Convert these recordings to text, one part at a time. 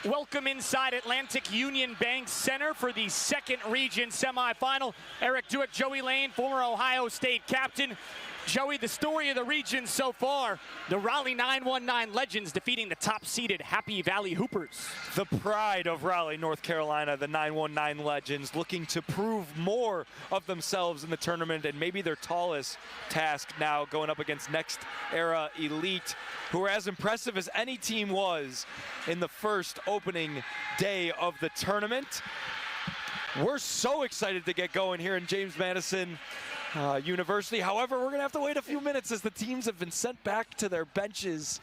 Welcome inside Atlantic Union Bank Center for the second region semifinal. Eric Dueck, Joey Lane, former Ohio State captain. Joey, the story of the region so far, the Raleigh 919 Legends defeating the top-seeded Happy Valley Hoopers. The pride of Raleigh, North Carolina, the 919 Legends, looking to prove more of themselves in the tournament and maybe their tallest task now going up against Next Era Elite, who are as impressive as any team was in the first opening day of the tournament. We're so excited to get going here in James Madison University. However, we're going to have to wait a few minutes as the teams have been sent back to their benches.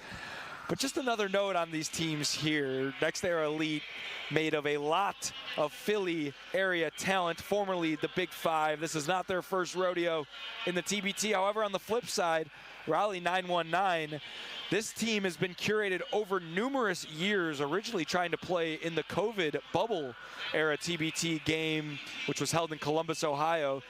But just another note on these teams here. Next Era Elite, made of a lot of Philly area talent, formerly the Big Five. This is not their first rodeo in the TBT. However, on the flip side, Raleigh 919, this team has been curated over numerous years, originally trying to play in the COVID bubble era TBT game, which was held in Columbus, Ohio.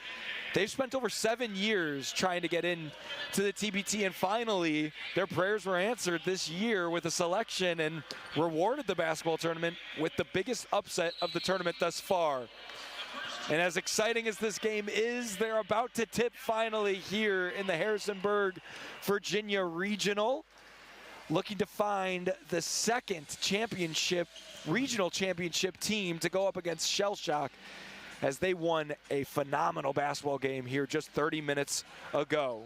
They've spent over 7 years trying to get in to the TBT, and finally their prayers were answered this year with a selection and rewarded the basketball tournament with the biggest upset of the tournament thus far. And as exciting as this game is, they're about to tip finally here in the Harrisonburg, Virginia Regional, looking to find the second championship, regional championship team to go up against Shell Shock, as they won a phenomenal basketball game here just 30 minutes ago.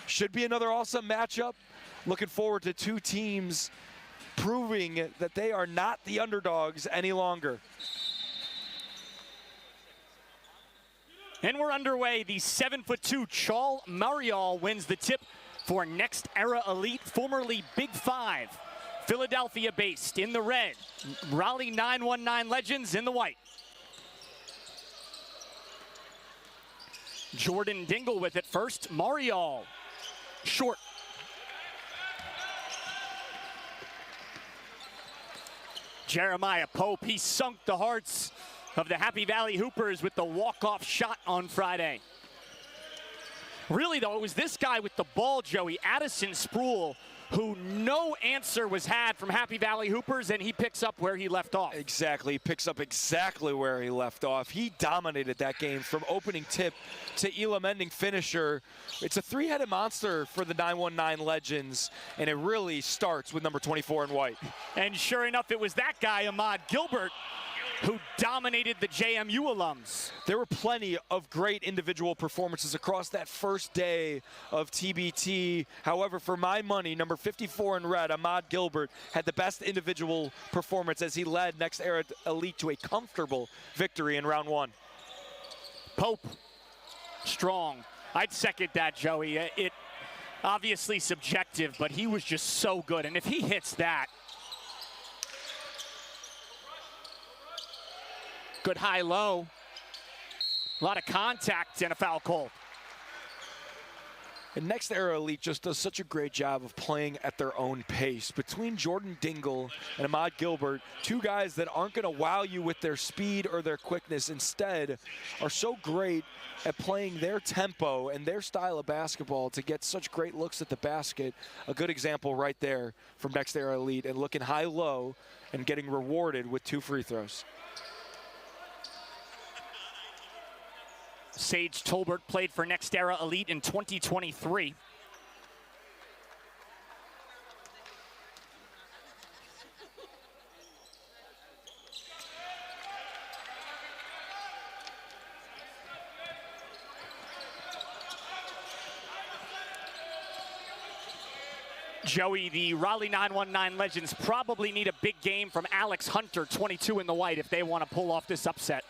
Should be another awesome matchup. Looking forward to two teams proving that they are not the underdogs any longer. And we're underway. The 7'2" Chal Marial wins the tip for Next Era Elite, formerly Big Five. Philadelphia based in the red. Raleigh 919 Legends in the white. Jordan Dingle with it first. Marial, short. Jeremiah Pope, he sunk the hearts of the Happy Valley Hoopers with the walk-off shot on Friday. Really, though, it was this guy with the ball, Joey, Addison Sproul, who no answer was had from Happy Valley Hoopers, and he picks up where he left off. Exactly, he picks up exactly where he left off. He dominated that game from opening tip to Elam ending finisher. It's a three-headed monster for the 919 Legends, and it really starts with number 24 in white. And sure enough, it was that guy, Ahmad Gilbert, who dominated the JMU alums. There were plenty of great individual performances across that first day of TBT. However, for my money, number 54 in red, Ahmad Gilbert, had the best individual performance as he led Next Era Elite to a comfortable victory in round one. Pope, strong. I'd second that, Joey. It obviously subjective, but he was just so good. And if he hits that, good high-low. A lot of contact and a foul call. And Next Era Elite just does such a great job of playing at their own pace. Between Jordan Dingle and Ahmad Gilbert, two guys that aren't going to wow you with their speed or their quickness, instead are so great at playing their tempo and their style of basketball to get such great looks at the basket. A good example right there from Next Era Elite, and looking high-low and getting rewarded with 2 free throws. Sage Tolbert played for Next Era Elite in 2023. Joey, the Raleigh 919 Legends probably need a big game from Alex Hunter, 22 in the white, if they want to pull off this upset.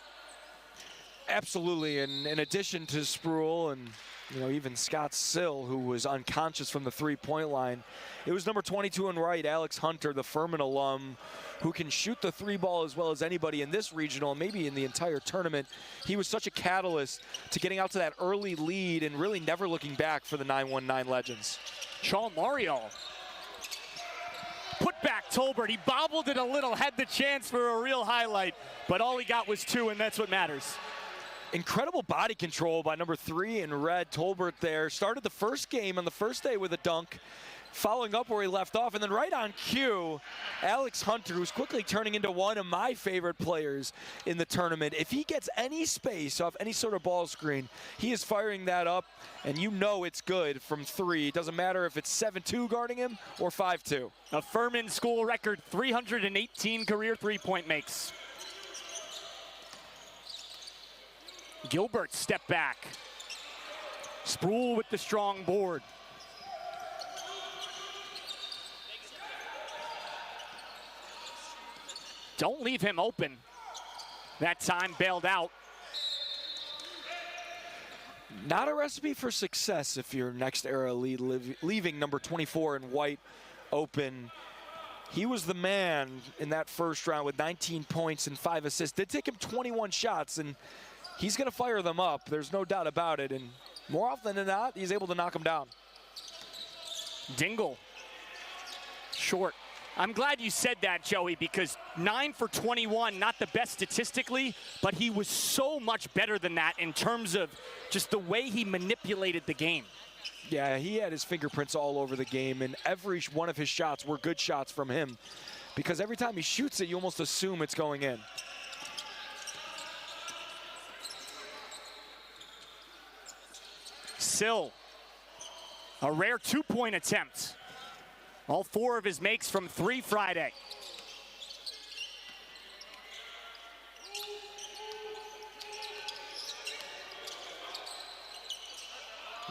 Absolutely, and in addition to Sproul and even Scott Sill, who was unconscious from the three-point line, it was number 22 in right, Alex Hunter, the Furman alum, who can shoot the three ball as well as anybody in this regional, and maybe in the entire tournament. He was such a catalyst to getting out to that early lead and really never looking back for the 919 Legends. Chal Marial. Put back Tolbert. He bobbled it a little, had the chance for a real highlight, but all he got was 2, and that's what matters. Incredible body control by number 3 in red, Tolbert there. Started the first game on the first day with a dunk. following up where he left off, and then right on cue, Alex Hunter, who's quickly turning into one of my favorite players in the tournament. If he gets any space off any sort of ball screen, he is firing that up, and you know it's good from 3. It doesn't matter if it's 7-2 guarding him or 5-2. A Furman school record 318 career three-point makes. Gilbert step back. Sproul with the strong board. Don't leave him open. That time bailed out. Not a recipe for success if you're next era lead, leaving number 24 in white open. He was the man in that first round with 19 points and 5 assists. Did take him 21 shots, and he's going to fire them up. There's no doubt about it. And more often than not, he's able to knock them down. Dingle. Short. I'm glad you said that, Joey, because 9 for 21, not the best statistically, but he was so much better than that in terms of just the way he manipulated the game. Yeah, he had his fingerprints all over the game, and every one of his shots were good shots from him, because every time he shoots it, you almost assume it's going in. Sill, a rare two-point attempt. All 4 of his makes from 3 Friday.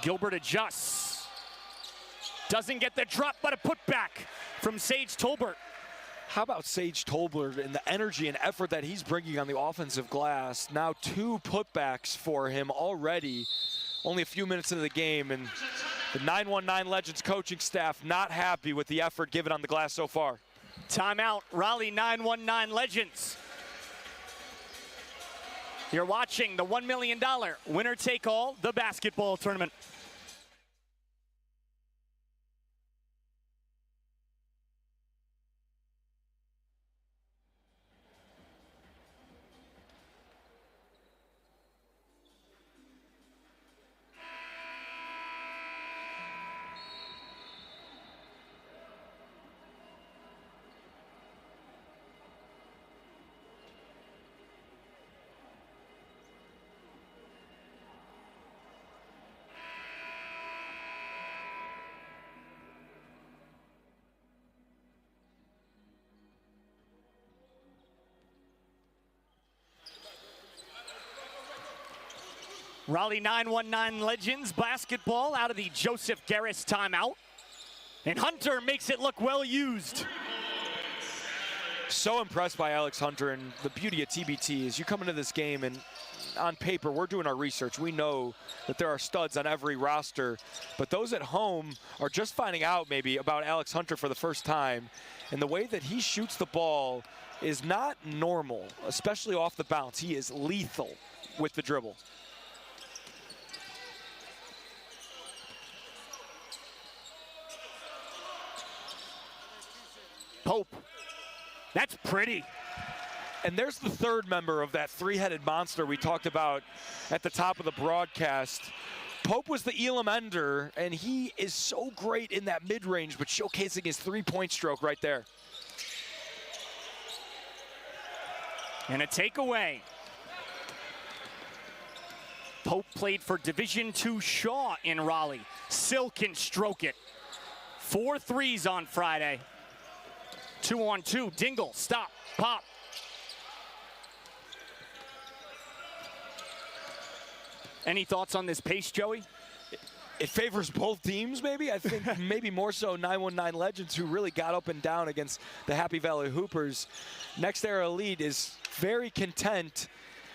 Gilbert adjusts. Doesn't get the drop, but a putback from Sage Tolbert. How about Sage Tolbert and the energy and effort that he's bringing on the offensive glass? Now 2 putbacks for him already. Only a few minutes into the game, and the 919 Legends coaching staff not happy with the effort given on the glass so far. Timeout, Raleigh 919 Legends. You're watching the $1 million winner-take-all, the basketball tournament. Raleigh 919 Legends basketball out of the Joseph Garris timeout. And Hunter makes it look well used. So impressed by Alex Hunter, and the beauty of TBT is you come into this game and on paper, we're doing our research. We know that there are studs on every roster, but those at home are just finding out maybe about Alex Hunter for the first time. And the way that he shoots the ball is not normal, especially off the bounce. He is lethal with the dribble. Pope, that's pretty. And there's the third member of that three-headed monster we talked about at the top of the broadcast. Pope was the Elam ender, and he is so great in that mid-range, but showcasing his three-point stroke right there. And a takeaway. Pope played for Division II Shaw in Raleigh. Sill can stroke it. 4 threes on Friday. 2-on-2, Dingle, stop, pop. Any thoughts on this pace, Joey? It favors both teams, maybe. I think maybe more so 919 Legends, who really got up and down against the Happy Valley Hoopers. Next Era Elite is very content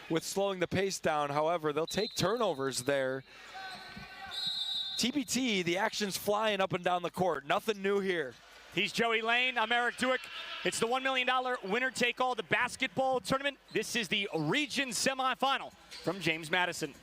with slowing the pace down. However, they'll take turnovers there. TBT, the action's flying up and down the court. Nothing new here. He's Joey Lane. I'm Eric Duick. It's the $1 million winner-take-all, the basketball tournament. This is the region semifinal from James Madison.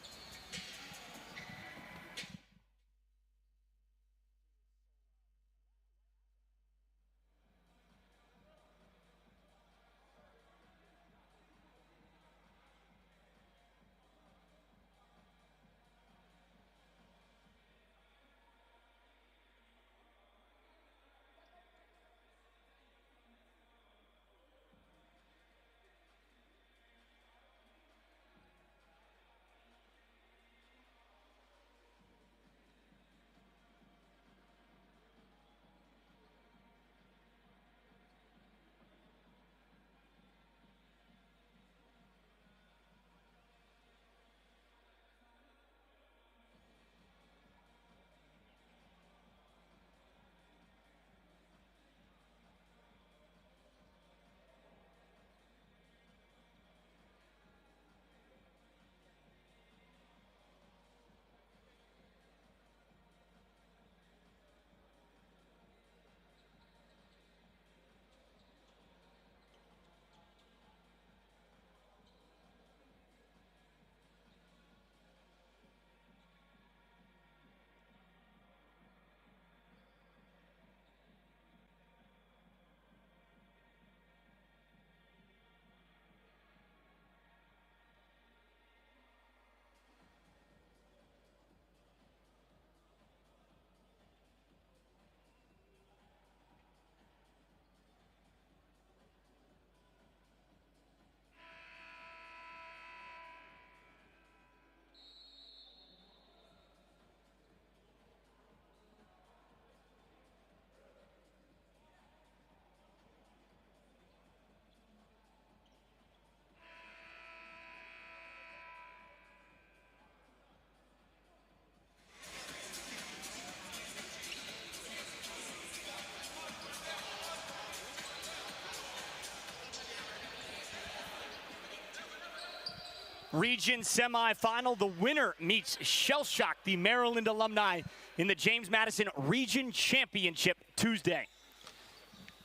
region semifinal. The winner meets Shell Shock, the Maryland alumni, in the James Madison Region Championship Tuesday.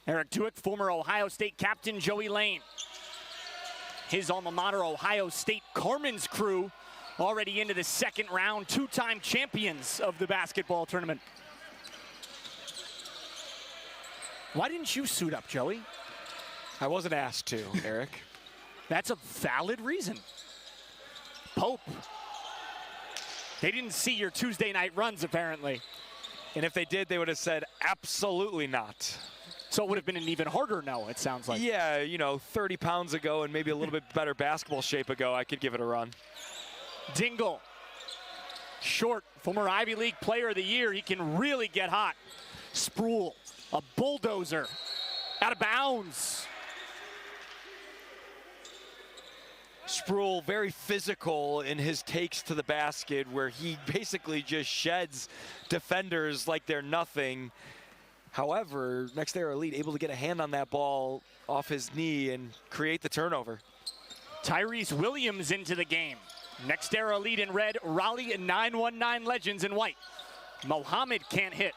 Eric Tuick, former Ohio State captain Joey Lane. His alma mater, Ohio State Carmen's crew, already into the second round, two-time champions of the basketball tournament. Why didn't you suit up, Joey? I wasn't asked to, Eric. That's a valid reason. Pope. They didn't see your Tuesday night runs, apparently. And if they did, they would have said absolutely not. So it would have been an even harder no, it sounds like. Yeah, you know, 30 pounds ago and maybe a little bit better basketball shape ago, I could give it a run. Dingle. Short, former Ivy League Player of the Year. He can really get hot. Sproul, a bulldozer. Out of bounds. Sproul, very physical in his takes to the basket, where he basically just sheds defenders like they're nothing. However, Next Era Elite able to get a hand on that ball off his knee and create the turnover. Tyrese Williams into the game. Next Era Elite in red, Raleigh and 919 Legends in white. Mohammed can't hit.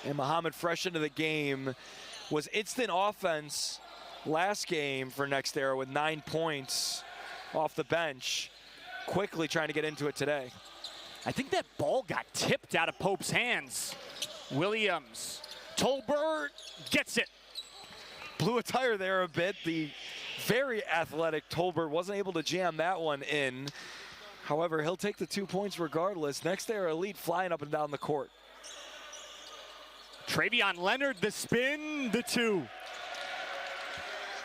And Mohammed, fresh into the game, was instant offense last game for Next Era with 9 points off the bench. Quickly trying to get into it today. I think that ball got tipped out of Pope's hands. Williams, Tolbert gets it. Blew a tire there a bit. The very athletic Tolbert wasn't able to jam that one in. However, he'll take the 2 points regardless. Next Era Elite flying up and down the court. Travion Leonard, the spin, the two.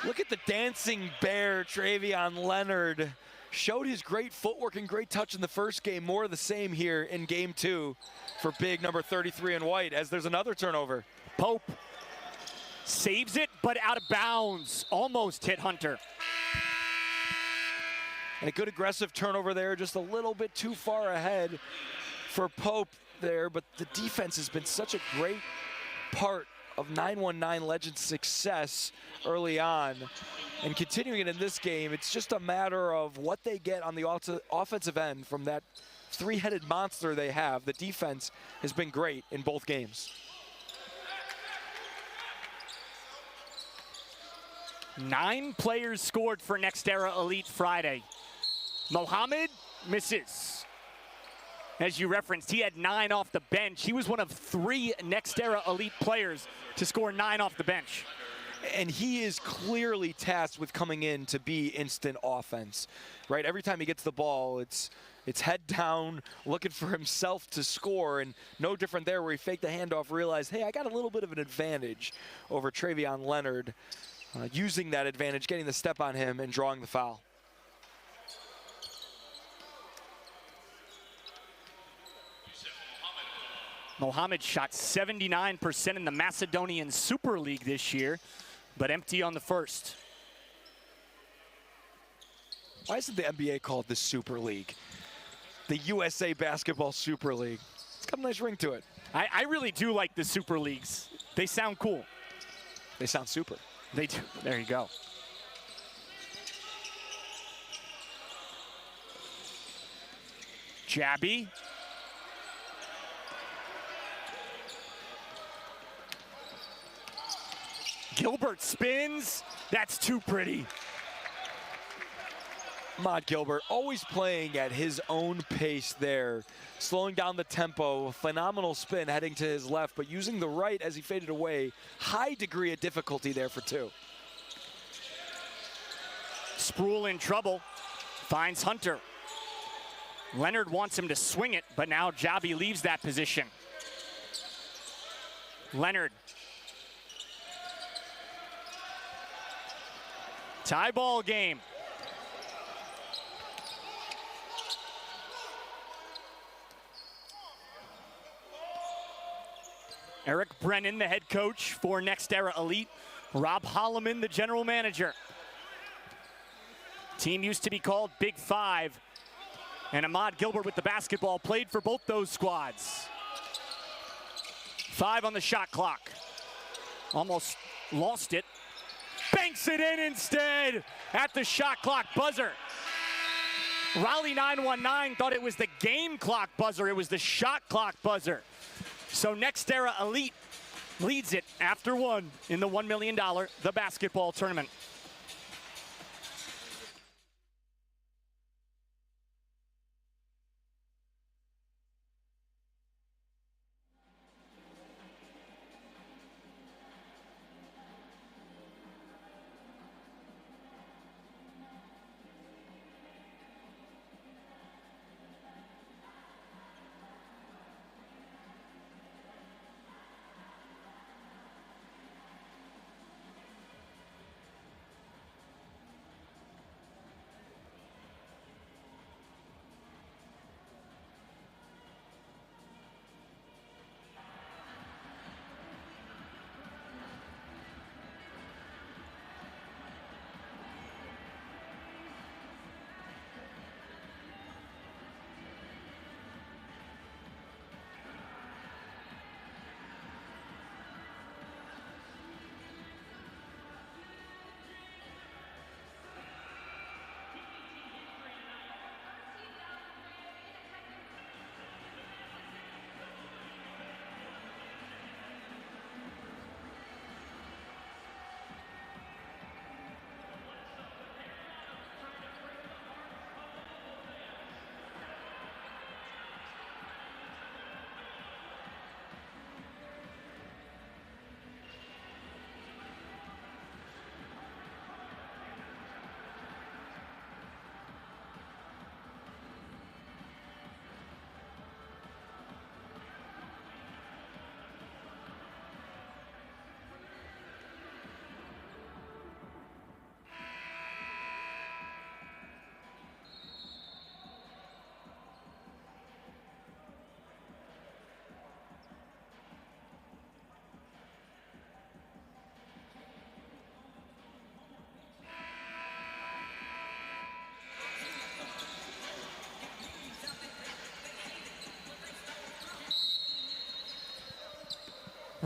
Look at the dancing bear, Travion Leonard. Showed his great footwork and great touch in the first game. More of the same here in game 2 for big number 33 in white, as there's another turnover. Pope saves it, but out of bounds. Almost hit Hunter. And a good aggressive turnover there, just a little bit too far ahead for Pope there, but the defense has been such a great part of 919 Legends' success early on. And continuing it in this game, it's just a matter of what they get on the offensive end from that three-headed monster they have. The defense has been great in both games. 9 players scored for Next Era Elite Friday. Mohammed misses. As you referenced, he had 9 off the bench. He was one of 3 Next Era Elite players to score 9 off the bench. And he is clearly tasked with coming in to be instant offense, right? Every time he gets the ball, it's head down, looking for himself to score, and no different there where he faked the handoff, realized, hey, I got a little bit of an advantage over Travion Leonard, using that advantage, getting the step on him, and drawing the foul. Mohammed shot 79% in the Macedonian Super League this year, but empty on the first. Why isn't the NBA called the Super League? The USA Basketball Super League. It's got a nice ring to it. I really do like the Super Leagues. They sound cool. They sound super. They do. There you go. Jabby. Gilbert spins. That's too pretty. Ahmad Gilbert always playing at his own pace there, slowing down the tempo, phenomenal spin heading to his left, but using the right as he faded away. High degree of difficulty there for 2. Sproul in trouble, finds Hunter. Leonard wants him to swing it, but now Jabby leaves that position. Leonard. Tie ball game. Eric Brennan, the head coach for Next Era Elite. Rob Holloman, the general manager. Team used to be called Big Five. And Ahmad Gilbert with the basketball played for both those squads. 5 on the shot clock. Almost lost it. Bang! banks it in instead at the shot clock buzzer. Raleigh 919 thought it was the game clock buzzer. It was the shot clock buzzer. So Next Era Elite leads it after one in the $1 million, the basketball tournament.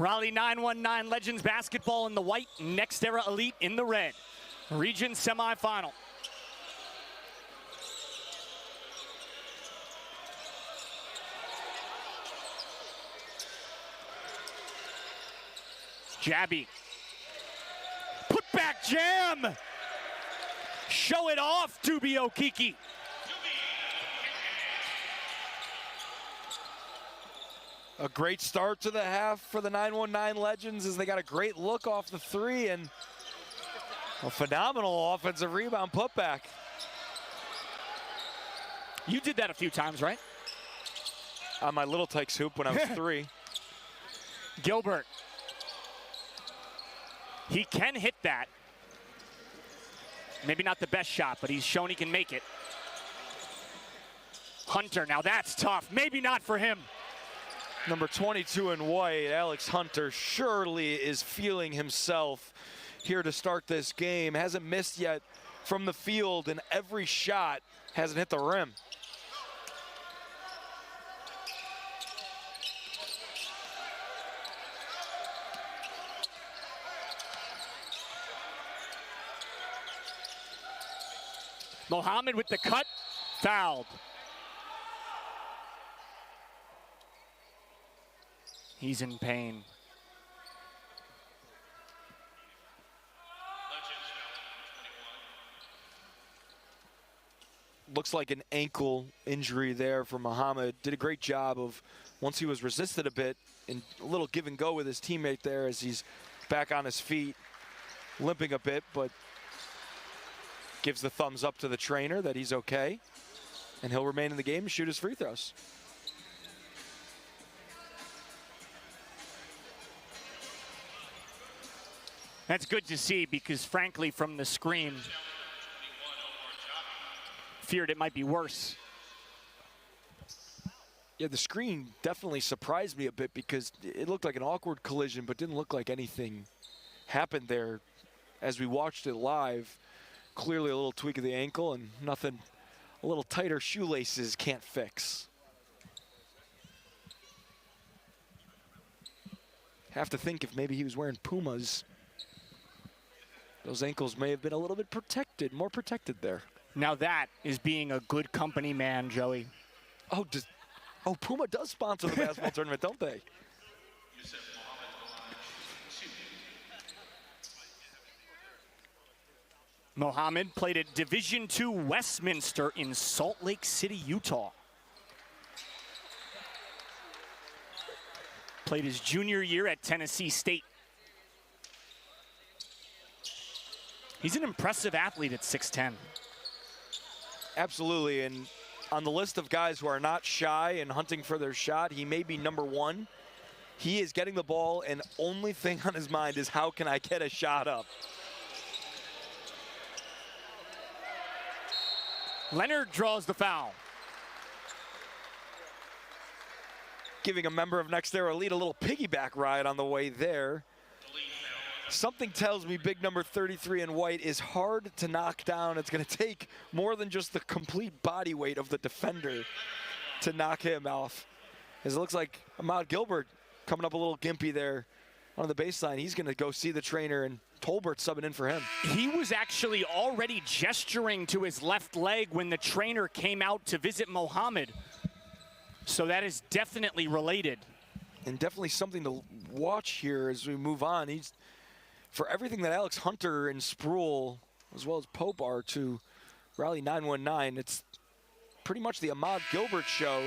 Raleigh 919 Legends basketball in the white, Next Era Elite in the red. Region semifinal. Jabby. Put back jam. Show it off, Tubi Okiki. A great start to the half for the 919 Legends as they got a great look off the three and a phenomenal offensive rebound putback. You did that a few times, right? On my Little Tykes hoop when I was 3. Gilbert. He can hit that. Maybe not the best shot, but he's shown he can make it. Hunter, now that's tough. Maybe not for him. Number 22 in white, Alex Hunter, surely is feeling himself here to start this game. Hasn't missed yet from the field, and every shot hasn't hit the rim. Mohammed with the cut, fouled. He's in pain. Looks like an ankle injury there for Mohammed. Did a great job of, once he was resisted a bit, and a little give and go with his teammate there as he's back on his feet, limping a bit, but gives the thumbs up to the trainer that he's okay, and he'll remain in the game and shoot his free throws. That's good to see because, frankly, from the screen, feared it might be worse. Yeah, the screen definitely surprised me a bit because it looked like an awkward collision, but didn't look like anything happened there as we watched it live. Clearly a little tweak of the ankle and nothing a little tighter shoelaces can't fix. Have to think if maybe he was wearing Pumas. Those ankles may have been a little bit protected, more protected there. Now that is being a good company man, Joey. Oh, Puma does sponsor the basketball tournament, don't they? Mohammed played at Division II Westminster in Salt Lake City, Utah. Played his junior year at Tennessee State. He's an impressive athlete at 6'10". Absolutely, and on the list of guys who are not shy and hunting for their shot, he may be number one. He is getting the ball, and only thing on his mind is how can I get a shot up? Leonard draws the foul. Giving a member of Next Era Elite a little piggyback ride on the way there. Something tells me big number 33 in white is hard to knock down. It's going to take more than just the complete body weight of the defender to knock him off. As it looks like Ahmad Gilbert coming up a little gimpy there on the baseline. He's going to go see the trainer, and Tolbert subbing in for him. He was actually already gesturing to his left leg when the trainer came out to visit Mohammed. So that is definitely related. And definitely something to watch here as we move on. He's, for everything that Alex Hunter and Sproul, as well as Pope are to Raleigh 919, it's pretty much the Ahmad Gilbert show.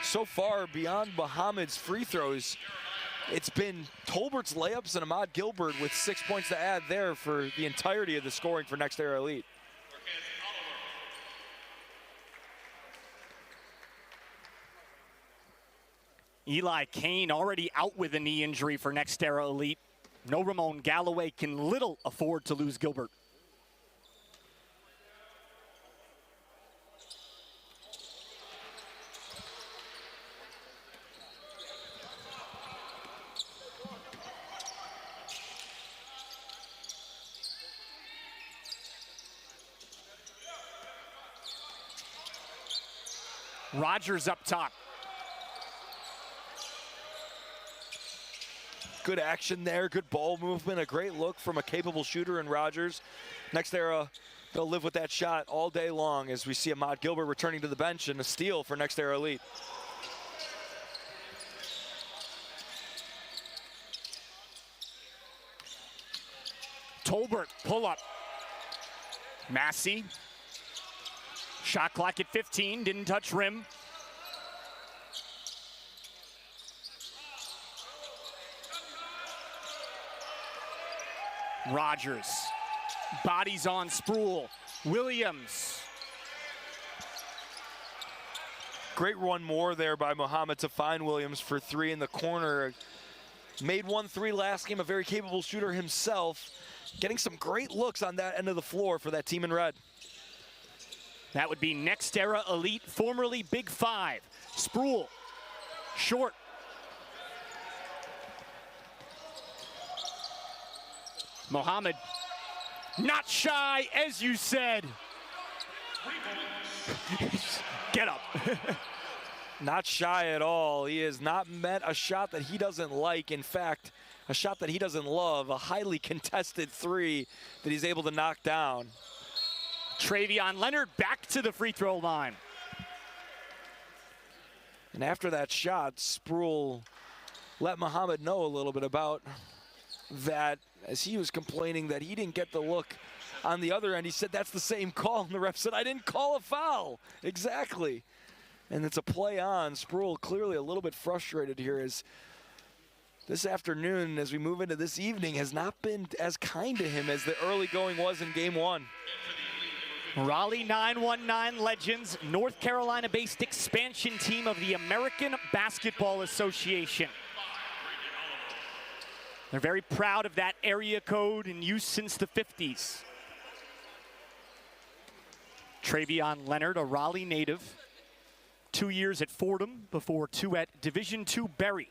So far, beyond Mohammed's free throws, it's been Tolbert's layups and Ahmad Gilbert with 6 points to add there for the entirety of the scoring for Next Era Elite. Eli Kane already out with a knee injury for Next Era Elite. No Ramon Galloway can little afford to lose Gilbert. Rogers up top. Good action there, good ball movement, a great look from a capable shooter in Rogers. Next Era, they'll live with that shot all day long as we see Ahmad Gilbert returning to the bench, and a steal for Next Era Elite. Tolbert, pull up. Massey. Shot clock at 15, didn't touch rim. Rogers. Bodies on Sproul. Williams. Great run more there by Mohammed to find Williams for three in the corner. Made 1-3 last game, a very capable shooter himself. Getting some great looks on that end of the floor for that team in red. That would be Next Era Elite, formerly Big Five. Sproul, short. Mohammed, not shy, as you said. Get up. Not shy at all. He has not met a shot that he doesn't like. In fact, a shot that he doesn't love, a highly contested three that he's able to knock down. Travion Leonard back to the free throw line. And after that shot, Sproul let Mohammed know a little bit about that, as he was complaining that he didn't get the look on the other end. He said that's the same call, and the ref said, I didn't call a foul. Exactly. And it's a play on. Sproul clearly a little bit frustrated here, as this afternoon, as we move into this evening, has not been as kind to him as the early going was in game one. Raleigh 919 legends, North Carolina-based expansion team of the American Basketball Association. They're very proud of that area code in use since the 50s. Travion Leonard, a Raleigh native, 2 years at Fordham before 2 at Division II Berry.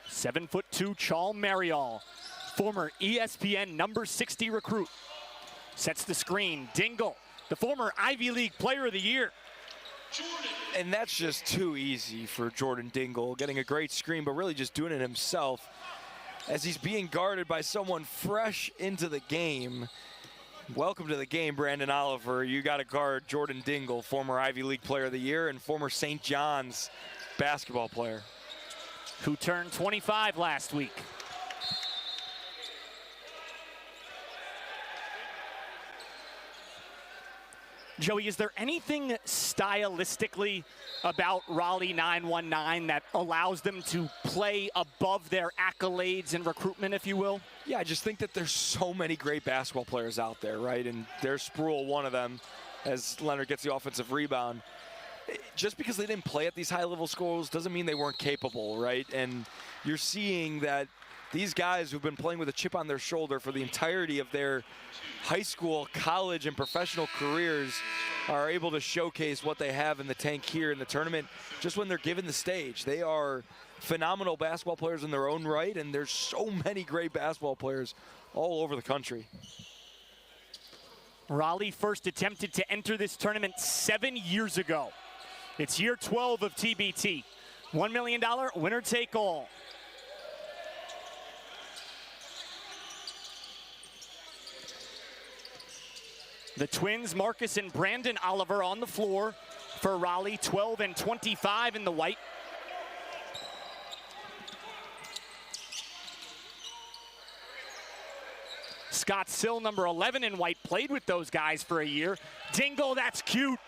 (7'2" Chal Marial, former ESPN number 60 recruit. Sets the screen. Dingle, the former Ivy League Player of the Year. And that's just too easy for Jordan Dingle, getting a great screen, but really just doing it himself as he's being guarded by someone fresh into the game. Welcome to the game, Brandon Oliver. You got to guard Jordan Dingle, former Ivy League Player of the Year and former St. John's basketball player, who turned 25 last week. Joey, is there anything stylistically about Raleigh 919 that allows them to play above their accolades and recruitment, if you will? Yeah, I just think that there's so many great basketball players out there, right? And there's Spruill, one of them, as Leonard gets the offensive rebound. Just because they didn't play at these high-level schools doesn't mean they weren't capable, right? And you're seeing that these guys who've been playing with a chip on their shoulder for the entirety of their high school, college, and professional careers are able to showcase what they have in the tank here in the tournament just when they're given the stage. They are phenomenal basketball players in their own right, and there's so many great basketball players all over the country. Raleigh first attempted to enter this tournament 7 years ago. It's year 12 of TBT. $1 million, winner take all. The twins, Marcus and Brandon Oliver, on the floor for Raleigh, 12 and 25 in the white. Scott Sill, number 11 in white, played with those guys for a year. Dingle, that's cute.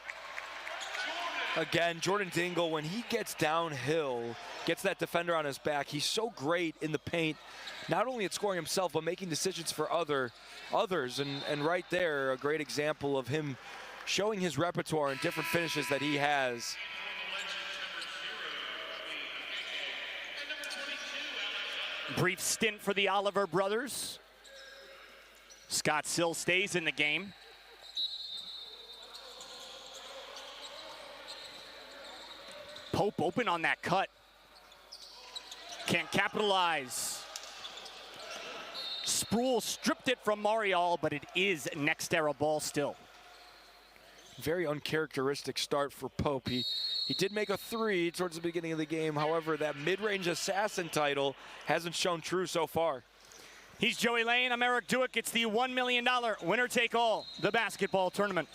Again, Jordan Dingle, when he gets downhill, gets that defender on his back, he's so great in the paint, not only at scoring himself, but making decisions for others. And right there, a great example of him showing his repertoire and different finishes that he has. Brief stint for the Oliver brothers. Scott Sill stays in the game. Pope open on that cut. Can't capitalize. Spruill stripped it from Marial, but it is next era ball still. Very uncharacteristic start for Pope. He did make a three towards the beginning of the game. However, that mid-range assassin title hasn't shown true so far. He's Joey Lane. I'm Eric Duick. It's the $1 million winner take all, the basketball tournament.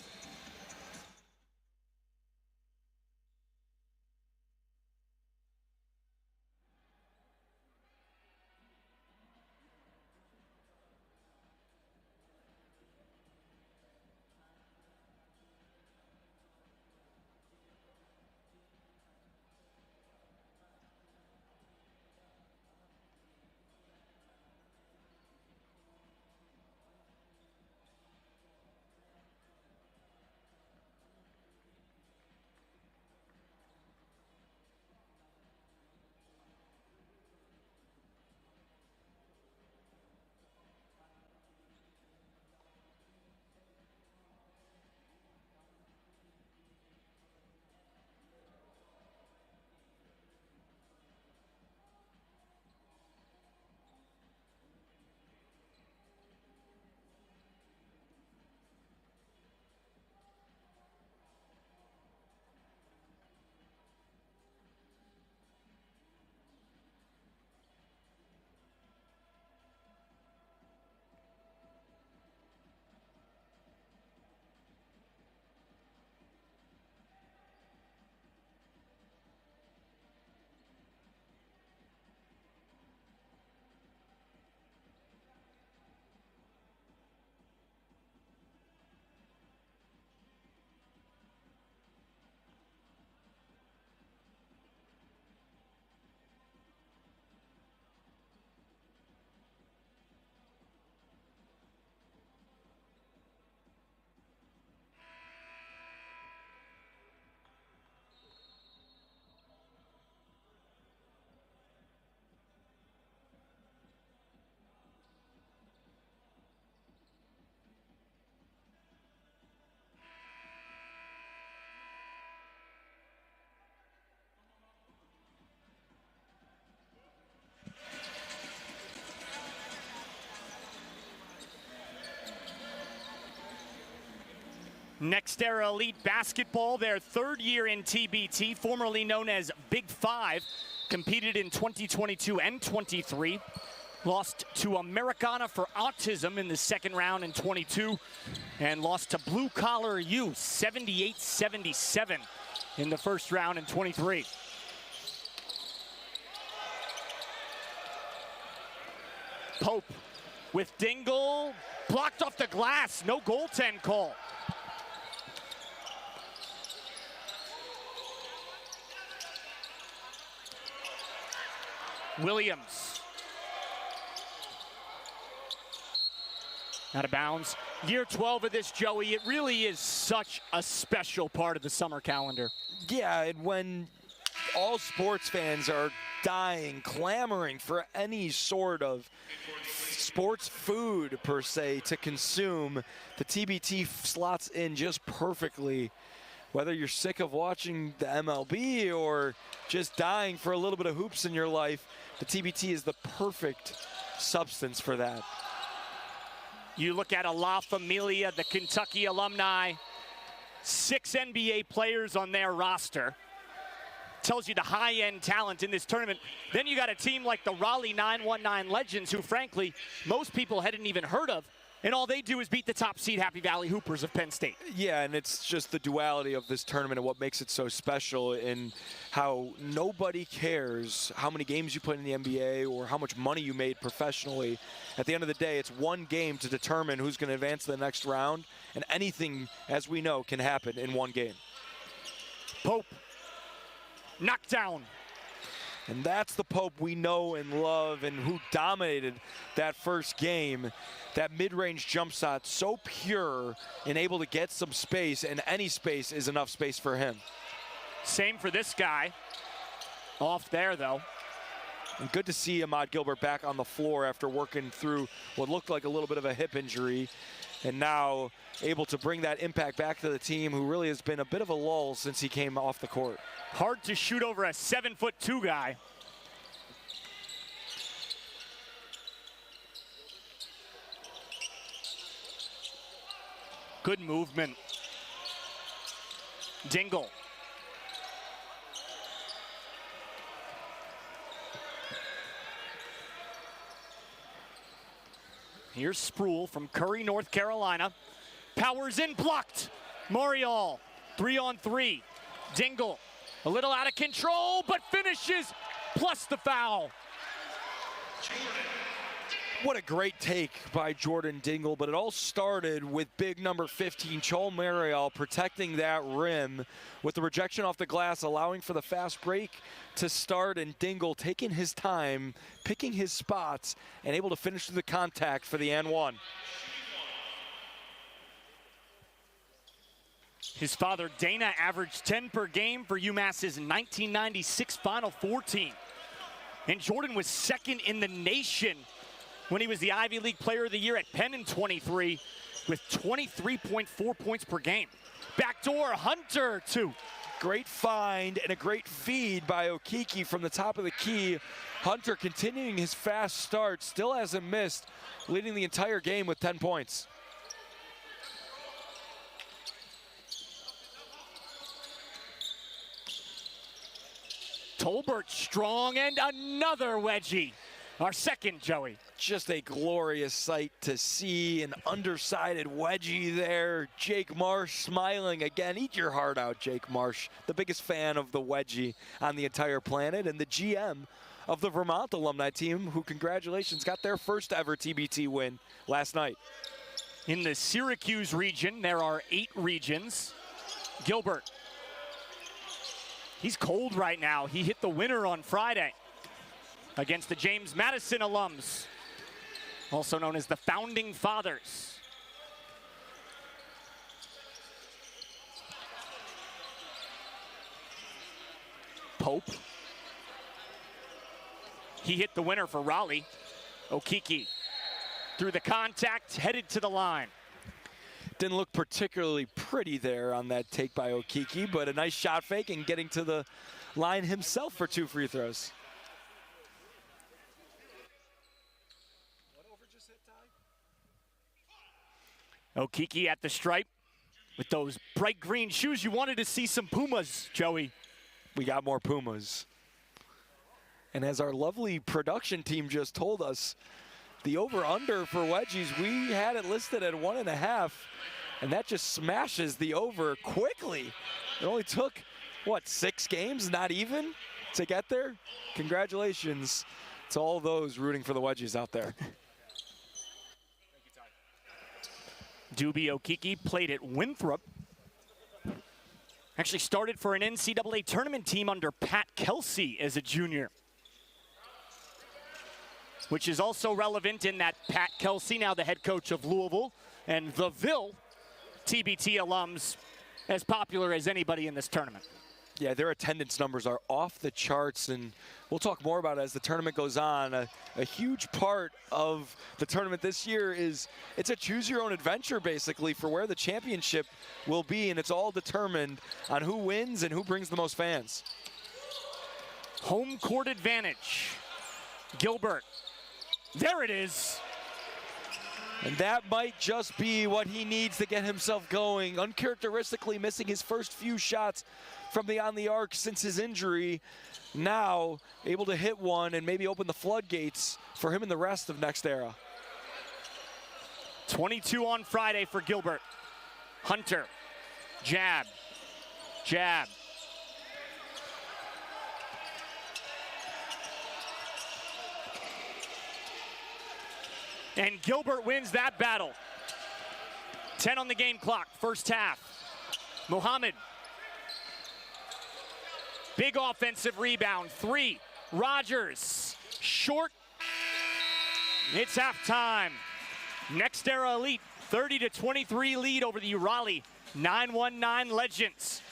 Next Era Elite Basketball, their third year in TBT, formerly known as Big Five, competed in 2022 and 23. Lost to Americana for Autism in the second round in 22, and lost to Blue Collar U 78-77 in the first round in 23. Pope with Dingle, blocked off the glass, no goaltend call. Williams. Out of bounds. Year 12 of this, Joey, it really is such a special part of the summer calendar. Yeah, and when all sports fans are dying, clamoring for any sort of sports food, per se, to consume, the TBT slots in just perfectly. Whether you're sick of watching the MLB or just dying for a little bit of hoops in your life, the TBT is the perfect substance for that. You look at La Familia, the Kentucky alumni, 6 NBA players on their roster. Tells you the high-end talent in this tournament. Then you got a team like the Raleigh 919 Legends, who frankly, most people hadn't even heard of. And all they do is beat the top seed Happy Valley Hoopers of Penn State. Yeah, and it's just the duality of this tournament and what makes it so special, in how nobody cares how many games you put in the NBA or how much money you made professionally. At the end of the day, it's one game to determine who's going to advance to the next round, and anything, as we know, can happen in one game. Pope, knocked down. And that's the Pope we know and love, and who dominated that first game. That mid-range jump shot, so pure and able to get some space, and any space is enough space for him. Same for this guy. Off there, though. And good to see Ahmad Gilbert back on the floor after working through what looked like a little bit of a hip injury, and now able to bring that impact back to the team, who really has been a bit of a lull since he came off the court. Hard to shoot over a 7'2" guy. Good movement. Dingle. Here's Sproul from Curry, North Carolina. Powers in, blocked. Morial, 3-on-3. Dingle, a little out of control, but finishes, plus the foul. What a great take by Jordan Dingle, but it all started with big number 15, Chol Marial, protecting that rim with the rejection off the glass, allowing for the fast break to start, and Dingle taking his time, picking his spots, and able to finish through the contact for the and one. His father, Dana, averaged 10 per game for UMass's 1996 Final Four team. And Jordan was second in the nation when he was the Ivy League Player of the Year at Penn in 23 with 23.4 points per game. Backdoor, Hunter, 2. Great find and a great feed by Okiki from the top of the key. Hunter continuing his fast start, still hasn't missed, leading the entire game with 10 points. Tolbert strong, and another wedgie. Our second, Joey. Just a glorious sight to see, an undersided wedgie there. Jake Marsh smiling again. Eat your heart out, Jake Marsh, the biggest fan of the wedgie on the entire planet, and the GM of the Vermont alumni team, who, congratulations, got their first ever TBT win last night. In the Syracuse region, there are 8 regions. Gilbert. He's cold right now. He hit the winner on Friday against the James Madison alums, also known as the Founding Fathers. Pope. He hit the winner for Raleigh. Okiki through the contact, headed to the line. Didn't look particularly pretty there on that take by Okiki, but a nice shot fake and getting to the line himself for 2 free throws. Okiki at the stripe. With those bright green shoes, you wanted to see some Pumas, Joey. We got more Pumas. And as our lovely production team just told us, the over-under for wedgies, we had it listed at 1.5, and that just smashes the over quickly. It only took, what, 6 games, not even, to get there? Congratulations to all those rooting for the wedgies out there. Doobie Okiki played at Winthrop. Actually started for an NCAA tournament team under Pat Kelsey as a junior. Which is also relevant in that Pat Kelsey, now the head coach of Louisville, and the Ville TBT alums, as popular as anybody in this tournament. Yeah, their attendance numbers are off the charts, and we'll talk more about it as the tournament goes on. A huge part of the tournament this year is it's a choose-your-own-adventure, basically, for where the championship will be, and it's all determined on who wins and who brings the most fans. Home court advantage. Gilbert. There it is. And that might just be what he needs to get himself going. Uncharacteristically missing his first few shots from on the arc since his injury. Now able to hit one and maybe open the floodgates for him and the rest of Next Era. 22 on Friday for Gilbert. Hunter. Jab. Jab. And Gilbert wins that battle. 10 on the game clock, first half. Muhammad. Big offensive rebound, 3. Rogers, short. It's halftime. Next Era Elite, 30-23 lead over the Raleigh 919 Legends.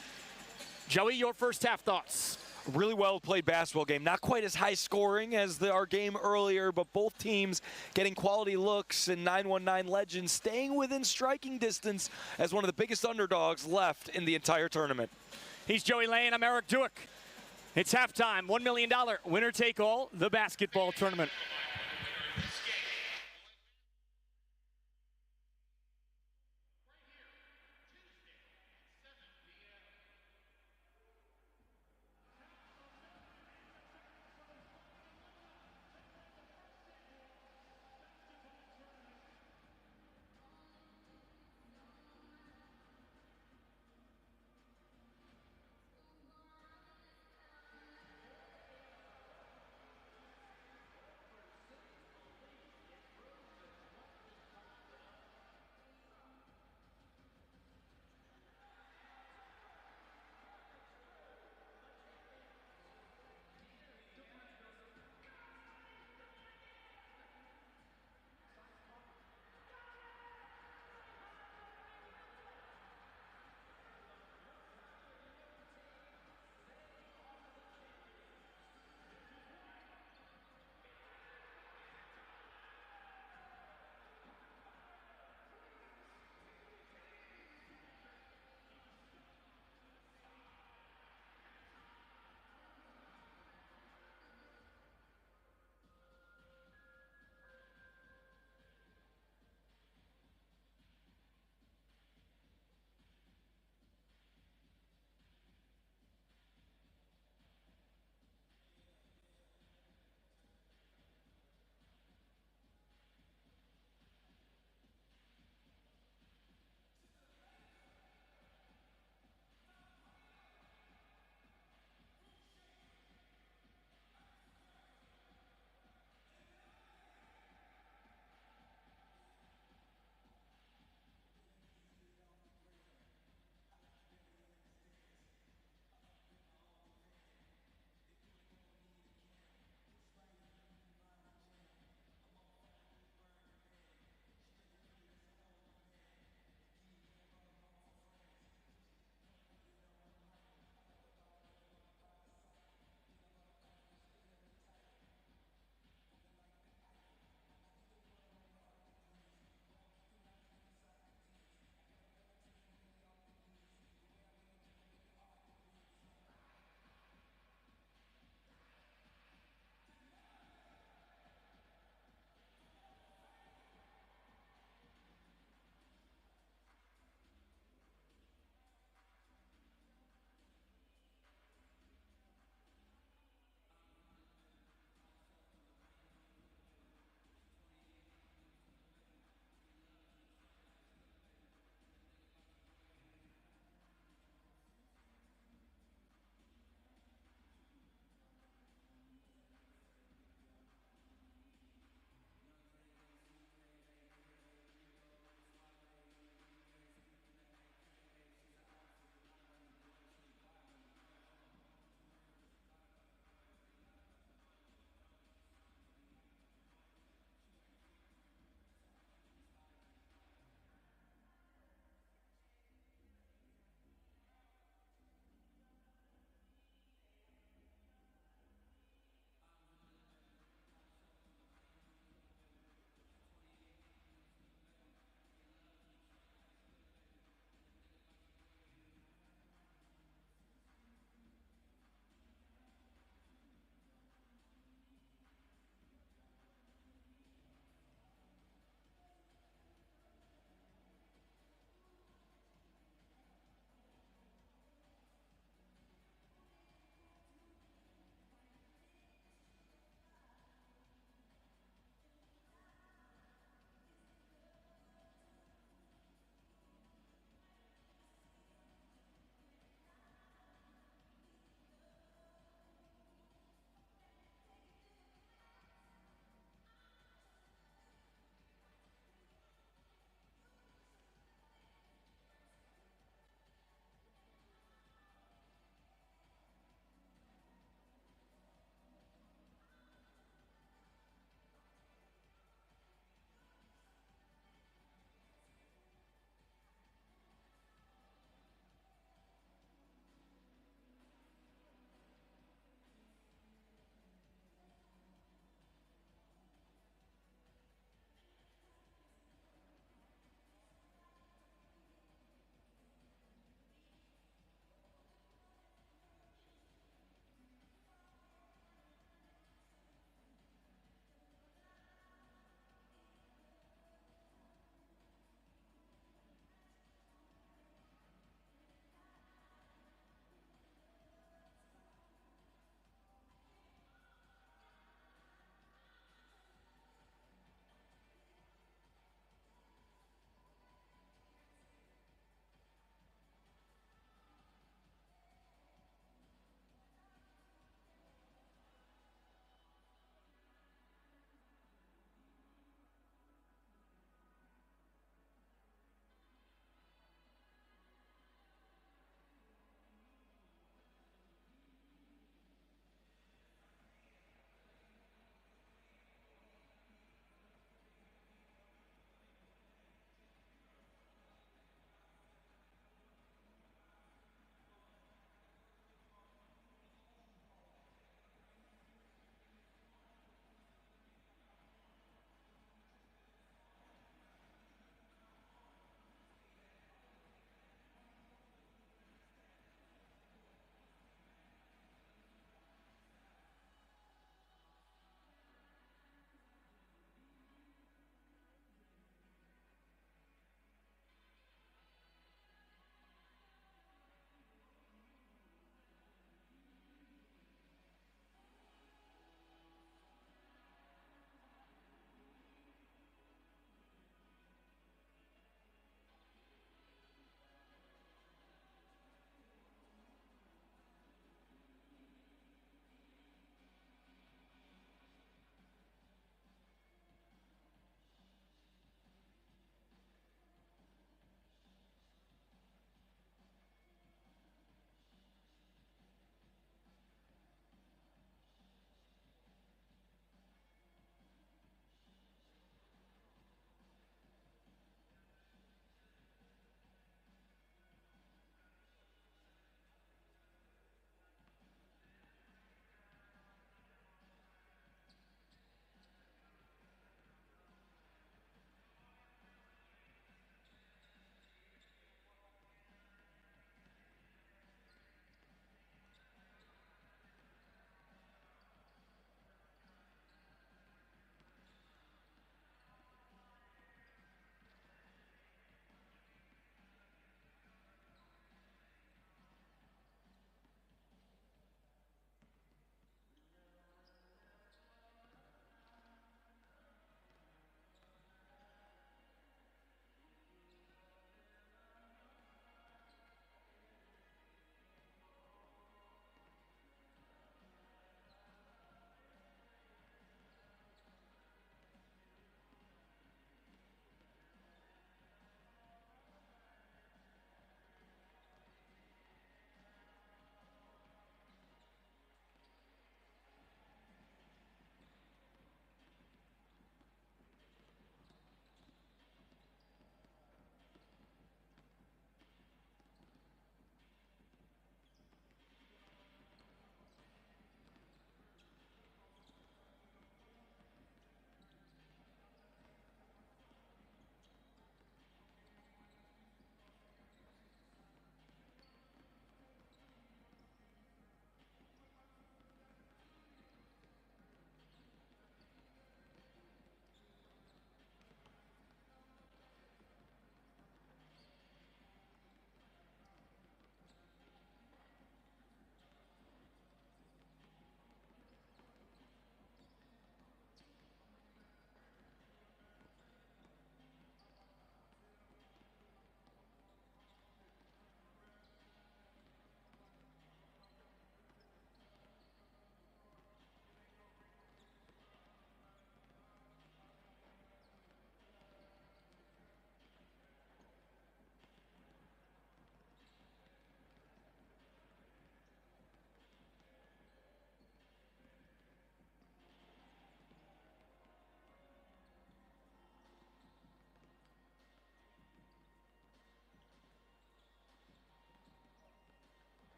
Joey, your first half thoughts? Really well played basketball game. Not quite as high scoring as our game earlier, but both teams getting quality looks, and 919 Legends staying within striking distance as one of the biggest underdogs left in the entire tournament. He's Joey Lane, I'm Eric Duick. It's halftime, $1 million, winner take all, the basketball tournament.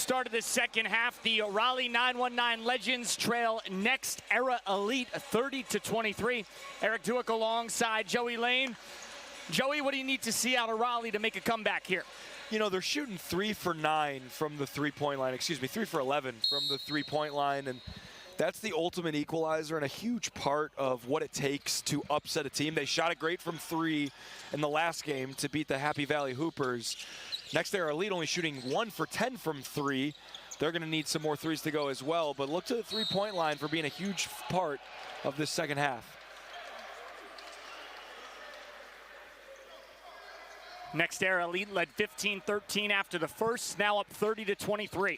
Start of the second half, the Raleigh 919 Legends trail Next Era Elite 30-23. Eric Duick alongside Joey Lane. Joey, what do you need to see out of Raleigh to make a comeback here? You know, they're shooting 3 for 9 from the three-point line. 3 for 11 from the three-point line. And that's the ultimate equalizer and a huge part of what it takes to upset a team. They shot it great from 3 in the last game to beat the Happy Valley Hoopers. Next, Era Elite only shooting 1 for 10 from 3. They're going to need some more threes to go as well. But look to the three-point line for being a huge part of this second half. Next Era Elite led 15-13 after the first, now up 30-23.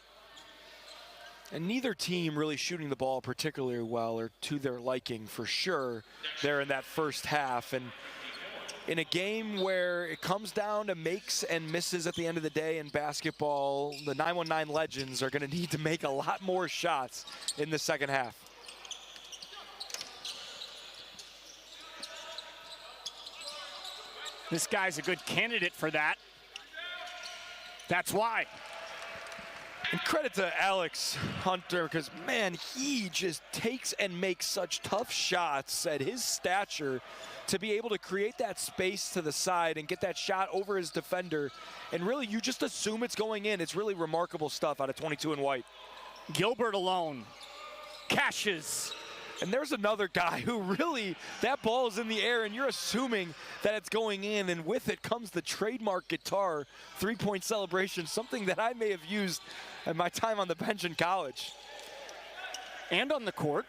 And neither team really shooting the ball particularly well or to their liking for sure there in that first half. And in a game where it comes down to makes and misses at the end of the day in basketball, the 919 Legends are going to need to make a lot more shots in the second half. This guy's a good candidate for that. That's why. And credit to Alex Hunter, because, man, he just takes and makes such tough shots at his stature to be able to create that space to the side and get that shot over his defender. And really, you just assume it's going in. It's really remarkable stuff out of 22 and white. Gilbert alone. Cashes. And there's another guy who really, that ball is in the air and you're assuming that it's going in, and with it comes the trademark guitar three-point celebration, something that I may have used at my time on the bench in college. And on the court.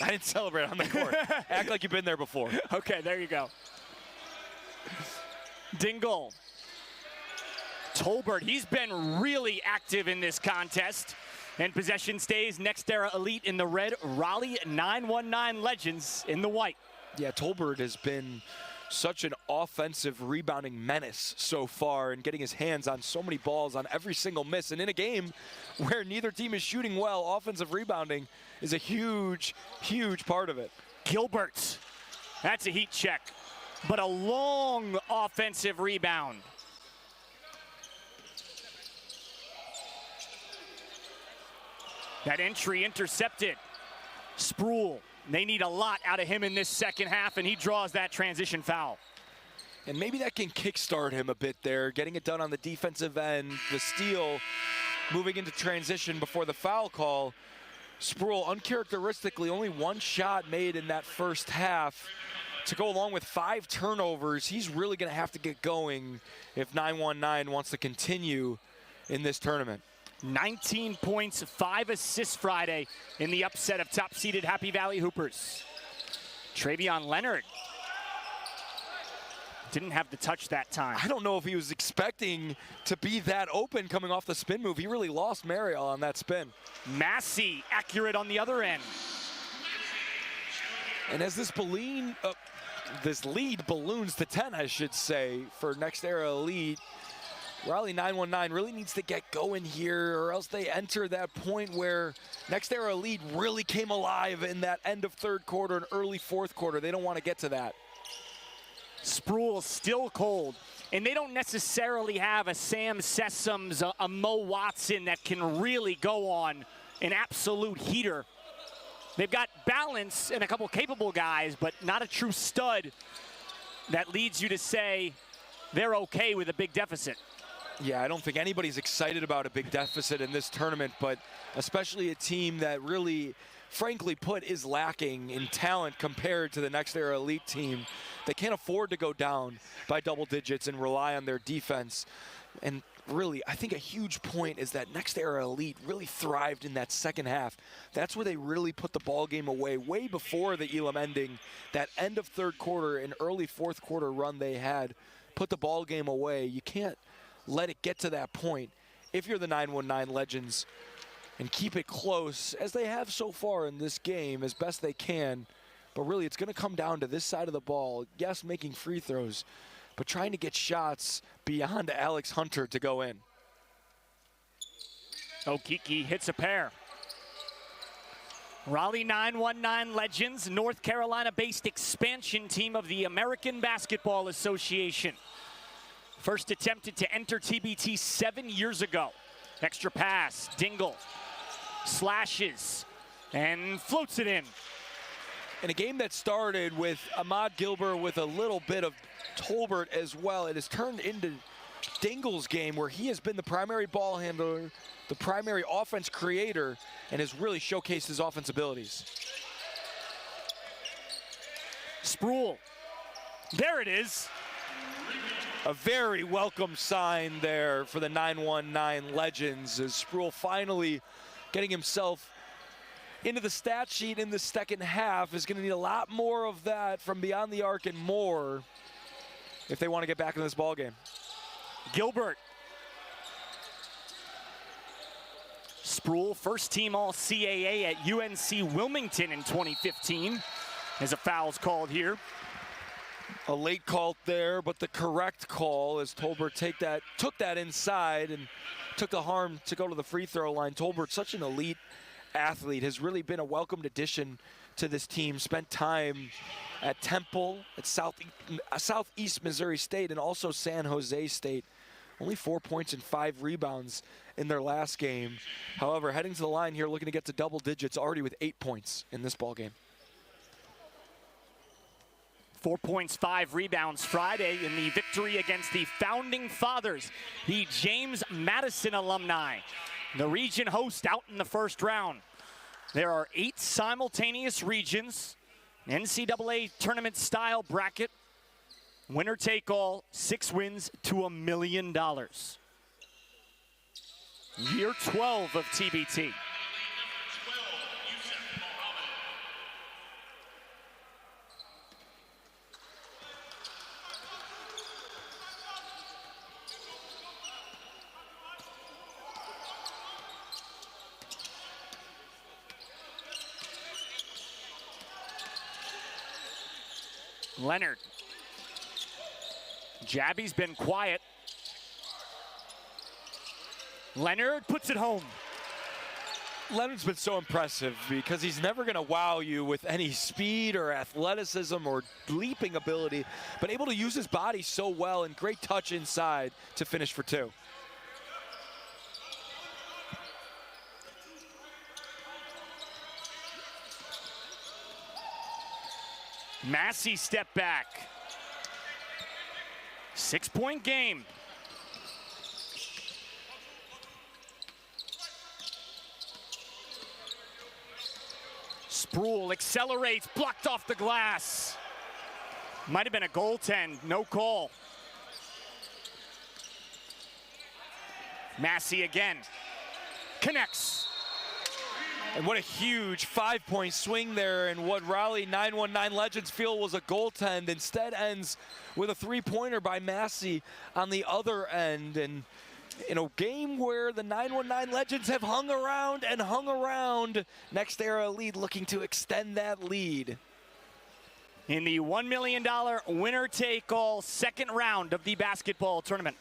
I didn't celebrate on the court. Act like you've been there before. Okay, there you go. Dingle. Tolbert, he's been really active in this contest. And possession stays Next Era Elite in the red, Raleigh 919 Legends in the white. Yeah, Tolbert has been such an offensive rebounding menace so far and getting his hands on so many balls on every single miss. And in a game where neither team is shooting well, offensive rebounding is a huge, huge part of it. Gilbert, that's a heat check, but a long offensive rebound. That entry intercepted. Sproul, they need a lot out of him in this second half, and he draws that transition foul. And maybe that can kickstart him a bit there, getting it done on the defensive end, the steal, moving into transition before the foul call. Sproul, uncharacteristically, only 1 shot made in that first half to go along with 5 turnovers. He's really going to have to get going if 919 wants to continue in this tournament. 19 points, 5 assists Friday in the upset of top-seeded Happy Valley Hoopers. Travion Leonard didn't have the touch that time. I don't know if he was expecting to be that open coming off the spin move. He really lost Mariel on that spin. Massey accurate on the other end. And as this lead balloons to 10, I should say, for Next Era Elite, Raleigh 919 really needs to get going here, or else they enter that point where Next Era Elite really came alive in that end of third quarter and early fourth quarter. They don't want to get to that. Sproul still cold, and they don't necessarily have a Sam Sessoms, a Mo Watson that can really go on an absolute heater. They've got balance and a couple capable guys, but not a true stud that leads you to say they're okay with a big deficit. Yeah, I don't think anybody's excited about a big deficit in this tournament, but especially a team that really, frankly put, is lacking in talent compared to the Next Era Elite team. They can't afford to go down by double digits and rely on their defense. And really, I think a huge point is that Next Era Elite really thrived in that second half. That's where they really put the ball game away, way before the Elam ending. That end of third quarter and early fourth quarter run they had put the ball game away. You can't let it get to that point if you're the 919 Legends, and keep it close as they have so far in this game as best they can. But really, it's going to come down to this side of the ball. Yes, making free throws, but trying to get shots beyond Alex Hunter to go in. Okiki hits a pair. Raleigh 919 Legends, North Carolina-based expansion team of the American Basketball Association. First attempted to enter TBT 7 years ago. Extra pass, Dingle slashes and floats it in. In a game that started with Ahmad Gilbert with a little bit of Tolbert as well, it has turned into Dingle's game where he has been the primary ball handler, the primary offense creator, and has really showcased his offense abilities. Sproul, there it is. A very welcome sign there for the 919 Legends as Sproul finally getting himself into the stat sheet in the second half. Is going to need a lot more of that from beyond the arc and more if they want to get back in this ball game. Gilbert. Sproul, first team All-CAA at UNC Wilmington in 2015. As a foul's called here. A late call there, but the correct call as Tolbert took that inside and took the harm to go to the free throw line. Tolbert, such an elite athlete, has really been a welcomed addition to this team. Spent time at Temple, at Southeast Missouri State, and also San Jose State. Only 4 points and 5 rebounds in their last game. However, heading to the line here, looking to get to double digits, already with 8 points in this ball game. 4 points, 5 rebounds Friday in the victory against the Founding Fathers, the James Madison alumni, the region host out in the first round. There are 8 simultaneous regions, NCAA tournament style bracket, winner take all, 6 wins to $1 million. Year 12 of TBT. Leonard. Jabby's been quiet. Leonard puts it home. Leonard's been so impressive because he's never going to wow you with any speed or athleticism or leaping ability, but able to use his body so well and great touch inside to finish for 2. Massey step back. 6-point game. Sproul accelerates, blocked off the glass. Might have been a goaltend, no call. Massey again, connects. And what a huge 5-point swing there, and what Raleigh 919 Legends feel was a goaltend instead ends with a 3-pointer by Massey on the other end. And in a game where the 919 Legends have hung around, Next Era Elite looking to extend that lead. In the $1 million winner-take-all second round of the basketball tournament.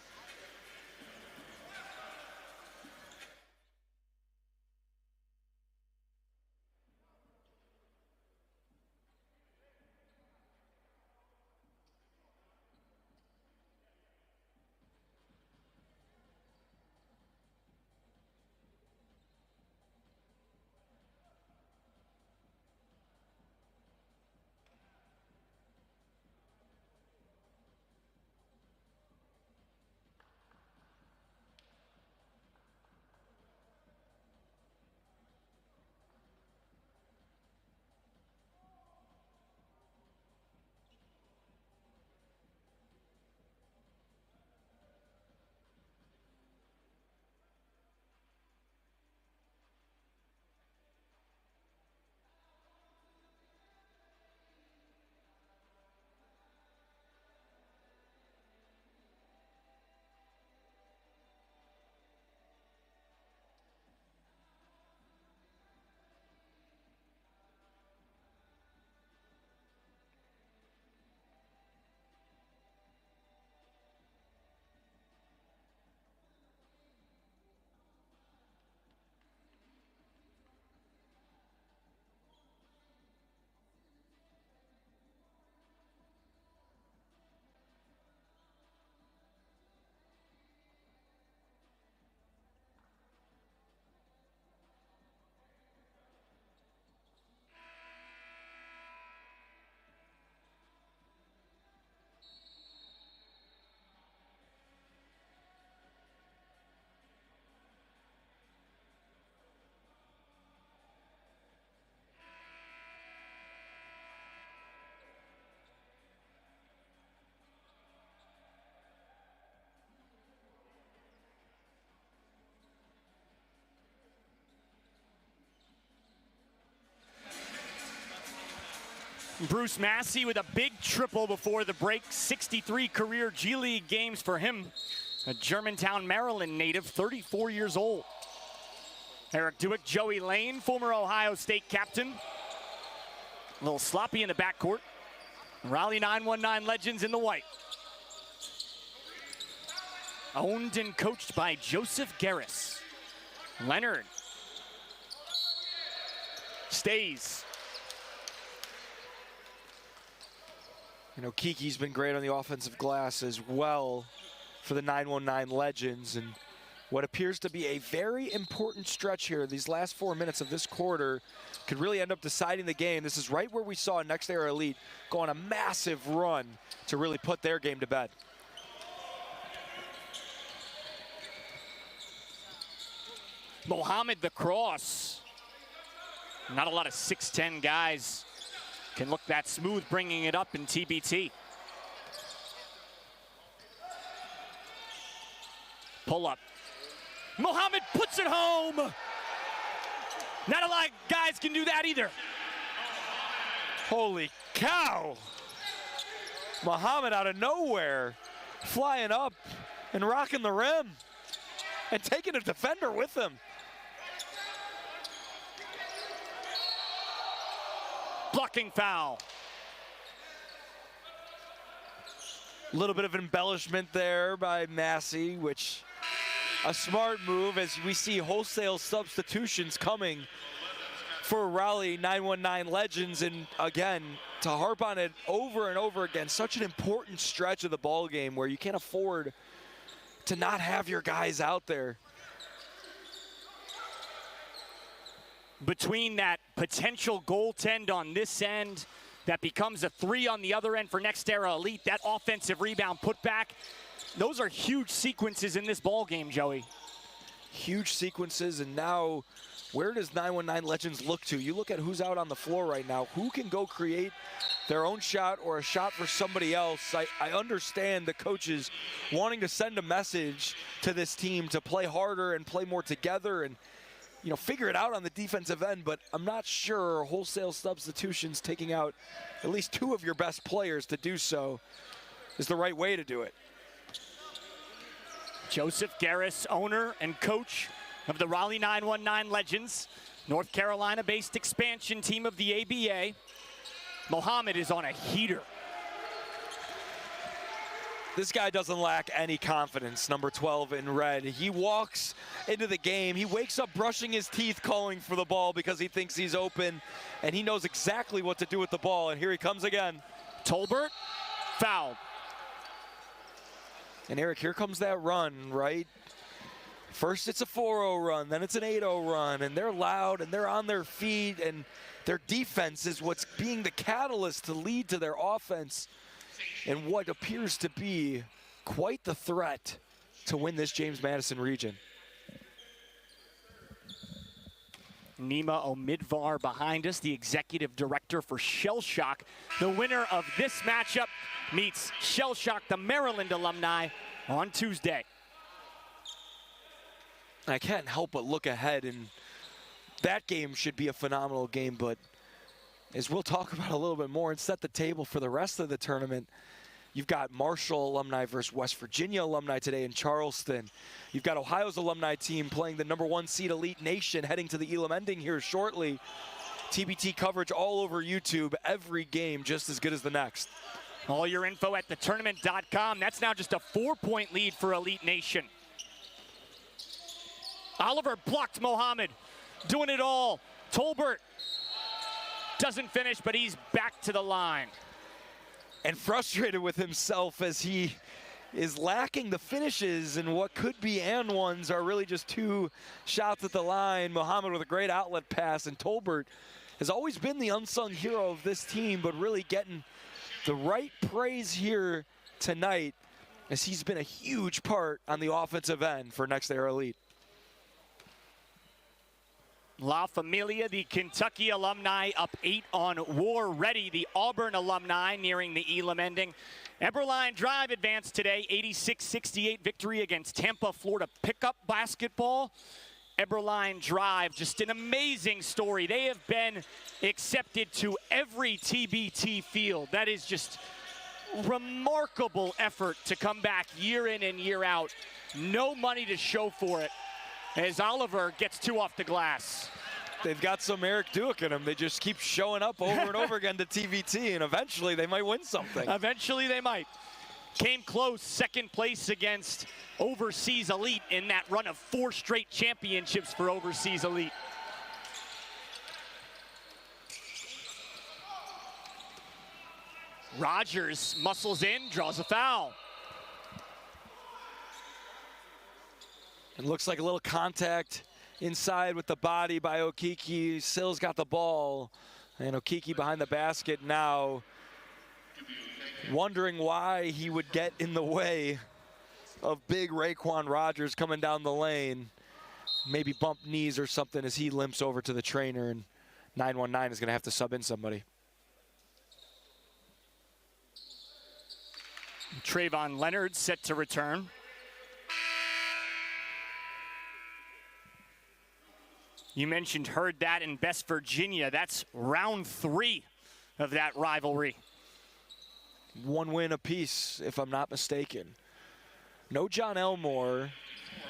Bruce Massey with a big triple before the break. 63 career G League games for him. A Germantown, Maryland native, 34 years old. Eric Dewick, Joey Lane, former Ohio State captain. A little sloppy in the backcourt. Raleigh 919 legends in the white. Owned and coached by Joseph Garris. Leonard stays. You know, Kiki's been great on the offensive glass as well for the 919 legends, and what appears to be a very important stretch here. These last 4 minutes of this quarter could really end up deciding the game. This is right where we saw Next Era Elite go on a massive run to really put their game to bed. Mohammed the cross. Not a lot of 6'10 guys can look that smooth bringing it up in TBT. Pull up. Mohammed puts it home. Not a lot of guys can do that either. Holy cow. Mohammed out of nowhere, flying up and rocking the rim and taking a defender with him. Blocking foul. A little bit of embellishment there by Massey, which a smart move as we see wholesale substitutions coming for Raleigh 919 legends. And again, to harp on it over and over again, such an important stretch of the ball game where you can't afford to not have your guys out there. Between that potential goaltend on this end that becomes a 3 on the other end for Next Era Elite, that offensive rebound putback, those are huge sequences in this ball game, Joey. Huge sequences, and now where does 919 Legends look to? You look at who's out on the floor right now. Who can go create their own shot or a shot for somebody else? I understand the coaches wanting to send a message to this team to play harder and play more together and, you know, figure it out on the defensive end, but I'm not sure wholesale substitutions taking out at least 2 of your best players to do so is the right way to do it. Joseph Garris, owner and coach of the Raleigh 919 Legends, North Carolina-based expansion team of the ABA. Mohammed is on a heater. This guy doesn't lack any confidence, number 12 in red. He walks into the game. He wakes up brushing his teeth, calling for the ball because he thinks he's open, and he knows exactly what to do with the ball, and here he comes again. Tolbert, fouled. And Eric, here comes that run, right? First it's a 4-0 run, then it's an 8-0 run, and they're loud, and they're on their feet, and their defense is what's being the catalyst to lead to their offense and what appears to be quite the threat to win this James Madison region. Nima Omidvar behind us, the executive director for Shell Shock. The winner of this matchup meets Shell Shock, the Maryland alumni, on Tuesday. I can't help but look ahead, and that game should be a phenomenal game, but as we'll talk about a little bit more and set the table for the rest of the tournament, you've got Marshall alumni versus West Virginia alumni today in Charleston. You've got Ohio's alumni team playing the #1 seed Elite Nation heading to the Elam ending here shortly. TBT coverage all over YouTube, every game just as good as the next. All your info at thetournament.com. That's now just a 4-point lead for Elite Nation. Oliver blocked Mohammed, doing it all. Tolbert doesn't finish, but he's back to the line. And frustrated with himself as he is lacking the finishes, and what could be and ones are really just 2 shots at the line. Mohammed with a great outlet pass, and Tolbert has always been the unsung hero of this team, but really getting the right praise here tonight as he's been a huge part on the offensive end for Next Era Elite. La Familia, the Kentucky alumni, up 8 on War Ready. The Auburn alumni nearing the Elam ending. Eberline Drive advanced today, 86-68 victory against Tampa, Florida pickup basketball. Eberline Drive, just an amazing story. They have been accepted to every TBT field. That is just remarkable effort to come back year in and year out. No money to show for it as Oliver gets 2 off the glass. They've got some Eric Duke in them. They just keep showing up over and over again to TBT, and eventually they might win something. Eventually they might. Came close, second place against Overseas Elite in that run of 4 straight championships for Overseas Elite. Rogers muscles in, draws a foul. It looks like a little contact inside with the body by Okiki. Sills got the ball, and Okiki behind the basket now, wondering why he would get in the way of big Raekwon Rogers coming down the lane. Maybe bump knees or something as he limps over to the trainer, and 919 is going to have to sub in somebody. Trayvon Leonard set to return. You mentioned Heard That in West Virginia. That's round 3 of that rivalry. 1 win apiece, if I'm not mistaken. No John Elmore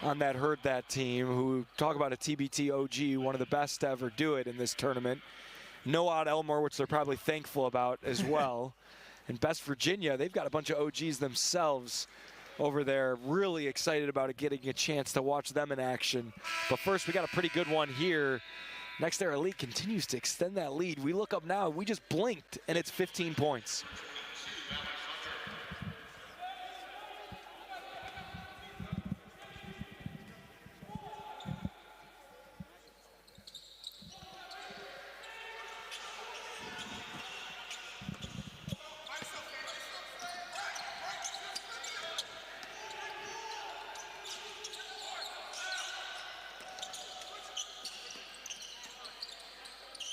on that Heard That team, who talk about a TBT OG, one of the best to ever do it in this tournament. No Odd Elmore, which they're probably thankful about as well. In West Virginia, they've got a bunch of OGs themselves over there. Really excited about it, getting a chance to watch them in action. But first, we got a pretty good one here. Next Era Elite continues to extend that lead. We look up now, we just blinked, and it's 15 points.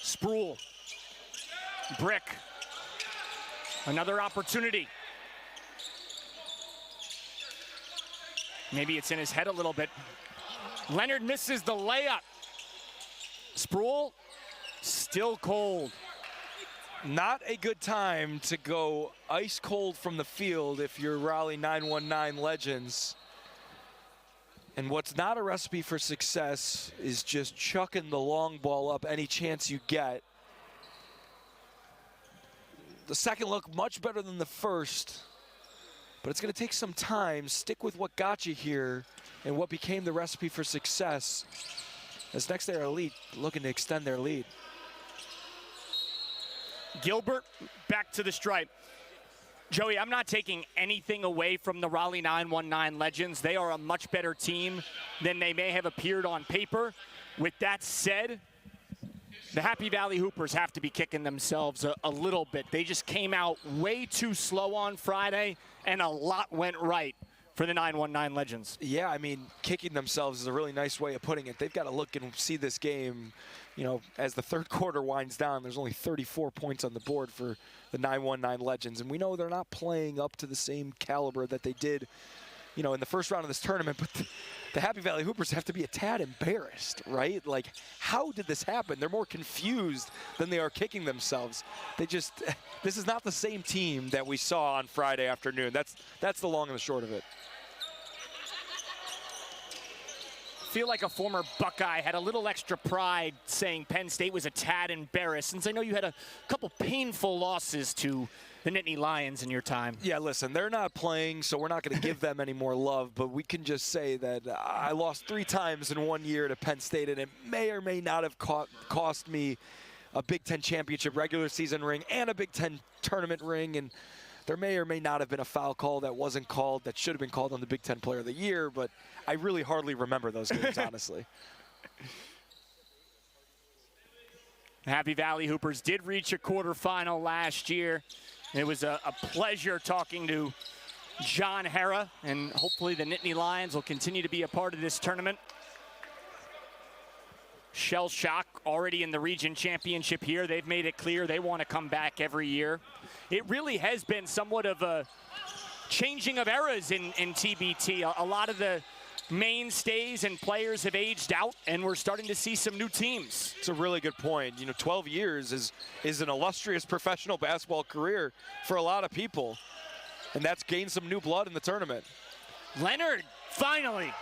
Sproul, Brick, another opportunity. Maybe it's in his head a little bit. Leonard misses the layup. Sproul, still cold. Not a good time to go ice cold from the field if you're Raleigh 919 Legends. And what's not a recipe for success is just chucking the long ball up any chance you get. The second look much better than the first, but it's going to take some time. Stick with what got you here and what became the recipe for success as Next Era Elite looking to extend their lead. Gilbert back to the stripe. Joey, I'm not taking anything away from the Raleigh 919 Legends. They are a much better team than they may have appeared on paper. With that said, the Happy Valley Hoopers have to be kicking themselves a little bit. They just came out way too slow on Friday, and a lot went right for the 919 Legends. Yeah, I mean, kicking themselves is a really nice way of putting it. They've got to look and see this game, you know, as the third quarter winds down. There's only 34 points on the board for the 919 Legends, and we know they're not playing up to the same caliber that they did, you know, in the first round of this tournament, but the Happy Valley Hoopers have to be a tad embarrassed, right? Like, how did this happen? They're more confused than they are kicking themselves. They just, this is not the same team that we saw on Friday afternoon. That's the long and the short of it. Feel like a former Buckeye had a little extra pride saying Penn State was a tad embarrassed, since I know you had a couple painful losses to the Nittany Lions in your time. Yeah, listen, they're not playing, so we're not going to give them any more love, but we can just say that I lost 3 times in 1 year to Penn State, and it may or may not have cost me a Big Ten championship regular season ring and a Big Ten tournament ring, and there may or may not have been a foul call that wasn't called that should have been called on the Big Ten Player of the Year, but I really hardly remember those games, honestly. Happy Valley Hoopers did reach a quarterfinal last year. It was a pleasure talking to John Hara, and hopefully the Nittany Lions will continue to be a part of this tournament. Shell Shock already in the region championship here. They've made it clear they want to come back every year. It really has been somewhat of a changing of eras in TBT. A lot of the mainstays and players have aged out, and we're starting to see some new teams. It's a really good point. 12 years is an illustrious professional basketball career for a lot of people, and that's gained some new blood in the tournament. Leonard, finally.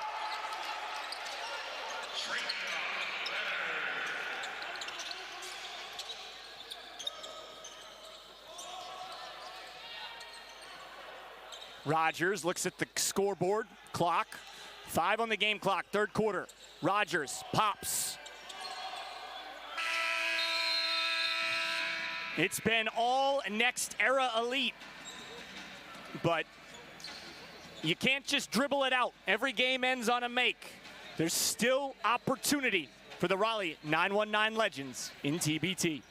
Rogers looks at the scoreboard, clock. 5 on the game clock, third quarter. Rogers pops. It's been all next era elite, but you can't just dribble it out. Every game ends on a make. There's still opportunity for the Raleigh 919 Legends in TBT.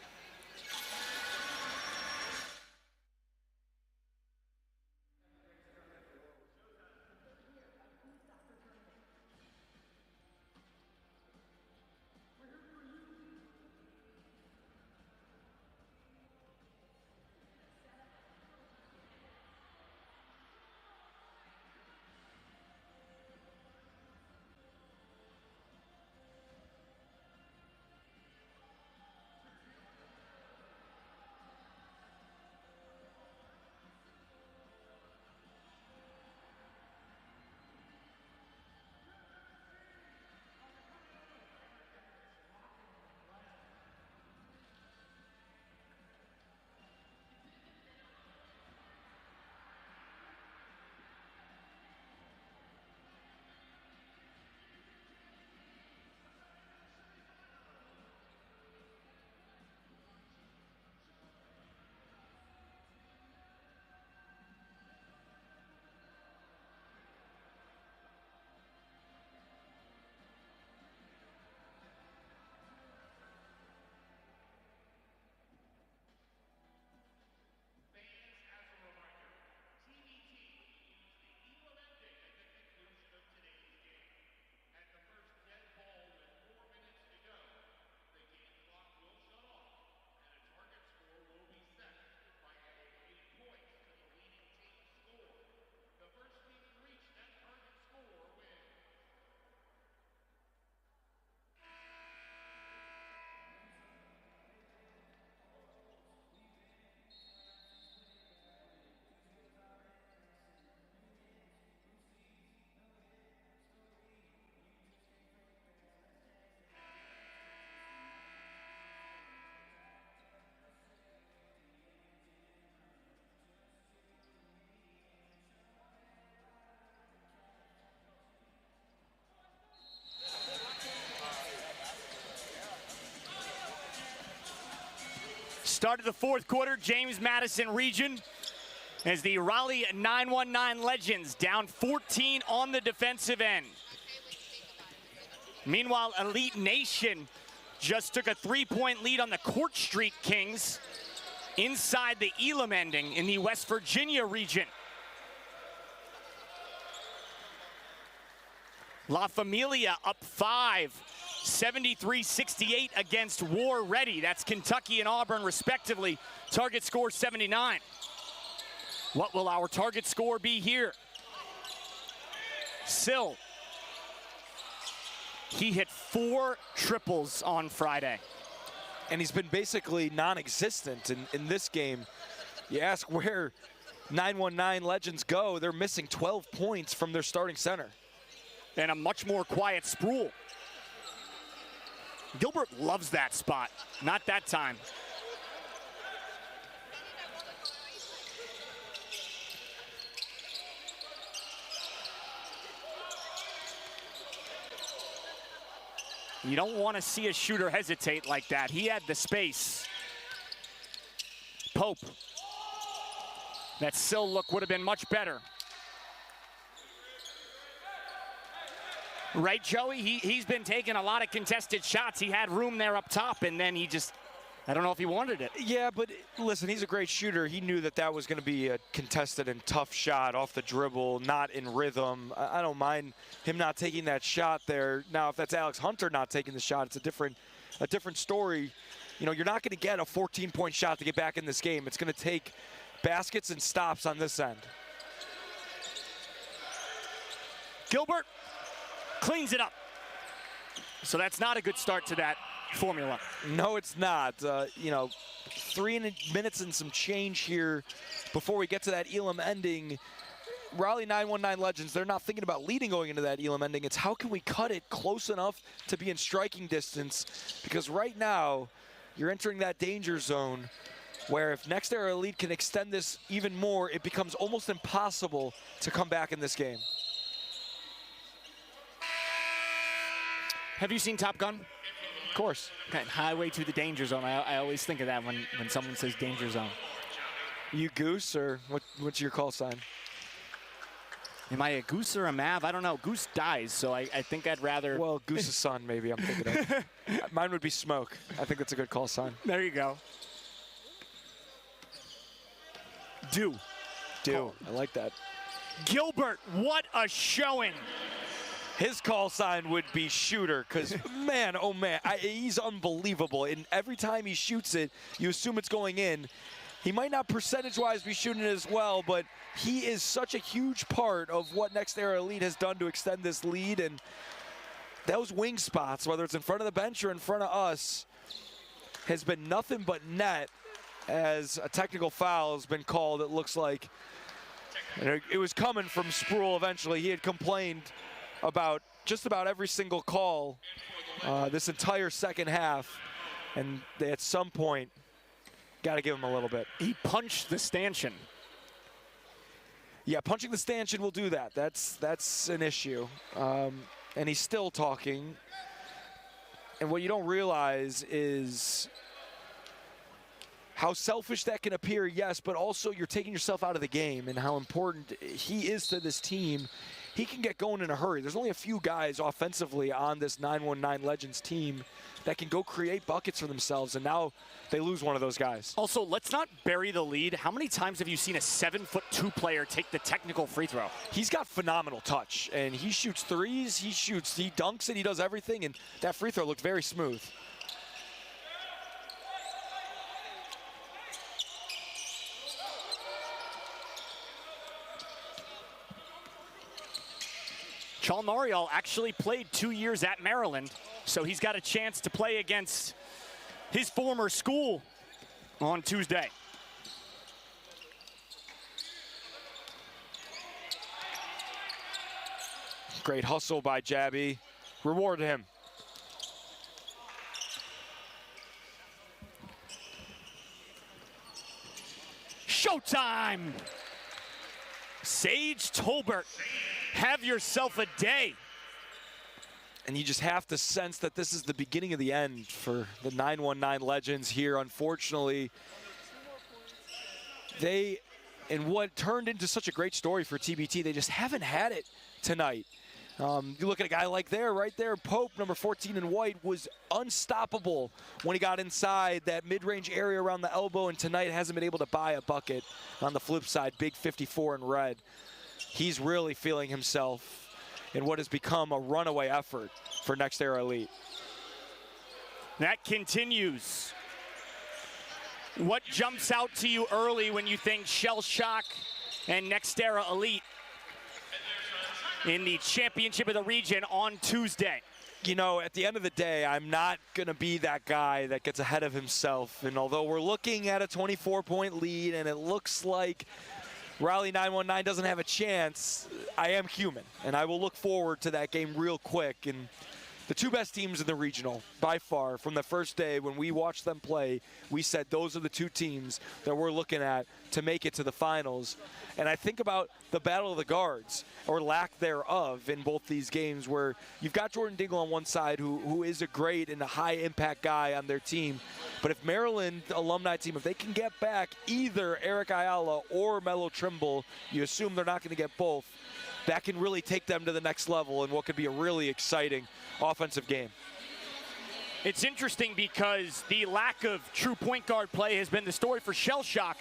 Start of the fourth quarter, James Madison region, as the Raleigh 919 Legends down 14 on the defensive end. Meanwhile, Elite Nation just took a 3-point lead on the Court Street Kings inside the Elam ending in the West Virginia region. La Familia up 5, 73-68 against War Ready. That's Kentucky and Auburn respectively. Target score 79. What will our target score be here? Sill. He hit 4 triples on Friday. And he's been basically non-existent in this game. You ask where 919 Legends go, they're missing 12 points from their starting center. And a much more quiet Sproul. Gilbert loves that spot. Not that time. You don't want to see a shooter hesitate like that. He had the space. Pope. That Sill look would have been much better. Right, Joey? He's been taking a lot of contested shots. He had room there up top, and then he just, I don't know if he wanted it. Yeah, but listen, he's a great shooter. He knew that that was going to be a contested and tough shot off the dribble, not in rhythm. I don't mind him not taking that shot there. Now, if that's Alex Hunter not taking the shot, it's a different story. You know, you're not going to get a 14-point shot to get back in this game. It's going to take baskets and stops on this end. Gilbert cleans it up. So that's not a good start to that formula. No, it's not. 3 minutes and some change here before we get to that Elam ending. Raleigh 919 Legends, they're not thinking about leading going into that Elam ending. It's how can we cut it close enough to be in striking distance? Because right now, you're entering that danger zone where if Next Era Elite can extend this even more, it becomes almost impossible to come back in this game. Have you seen Top Gun? Of course. Okay, Highway to the Danger Zone. I always think of that when someone says danger zone. You Goose, or what's your call sign? Am I a Goose or a Mav? I don't know. Goose dies, so I think I'd rather... Well, Goose's son, maybe, I'm thinking of. Mine would be Smoke. I think that's a good call sign. There you go. Do. I like that. Gilbert, what a showing. His call sign would be Shooter, because, man, oh, man, he's unbelievable. And every time he shoots it, you assume it's going in. He might not percentage-wise be shooting it as well, but he is such a huge part of what Next Era Elite has done to extend this lead. And those wing spots, whether it's in front of the bench or in front of us, has been nothing but net as a technical foul has been called, it looks like. And it was coming from Sproul eventually. He had complained about just about every single call this entire second half, and they at some point got to give him a little bit. He punched the stanchion. Yeah, punching the stanchion will do that. That's an issue. And he's still talking. And what you don't realize is how selfish that can appear, yes, but also you're taking yourself out of the game and how important he is to this team. He can get going in a hurry. There's only a few guys offensively on this 919 Legends team that can go create buckets for themselves, and now they lose one of those guys. Also, let's not bury the lead. How many times have you seen a 7'2" player take the technical free throw? He's got phenomenal touch, and he shoots threes, he dunks it, he does everything, and that free throw looked very smooth. Chal Marial actually played 2 years at Maryland, so he's got a chance to play against his former school on Tuesday. Great hustle by Jabby. Reward him. Showtime! Sage Tolbert. Have yourself a day. And you just have to sense that this is the beginning of the end for the 919 Legends here. Unfortunately, they, in what turned into such a great story for TBT, they just haven't had it tonight. You look at a guy like right there, Pope, number 14 in white, was unstoppable when he got inside that mid-range area around the elbow, and tonight hasn't been able to buy a bucket. On the flip side, big 54 in red. He's really feeling himself in what has become a runaway effort for Next Era Elite. That continues. What jumps out to you early when you think Shell Shock and Next Era Elite in the championship of the region on Tuesday? You know, at the end of the day, I'm not going to be that guy that gets ahead of himself. And although we're looking at a 24-point lead and it looks like Raleigh 919 doesn't have a chance, I am human, and I will look forward to that game real quick. And the two best teams in the regional, by far, from the first day when we watched them play, we said those are the two teams that we're looking at to make it to the finals. And I think about the battle of the guards, or lack thereof, in both these games, where you've got Jordan Dingle on one side, who is a great and a high-impact guy on their team. But if Maryland alumni team, if they can get back either Eric Ayala or Melo Trimble, you assume they're not going to get both, that can really take them to the next level in what could be a really exciting offensive game. It's interesting because the lack of true point guard play has been the story for Shell Shock,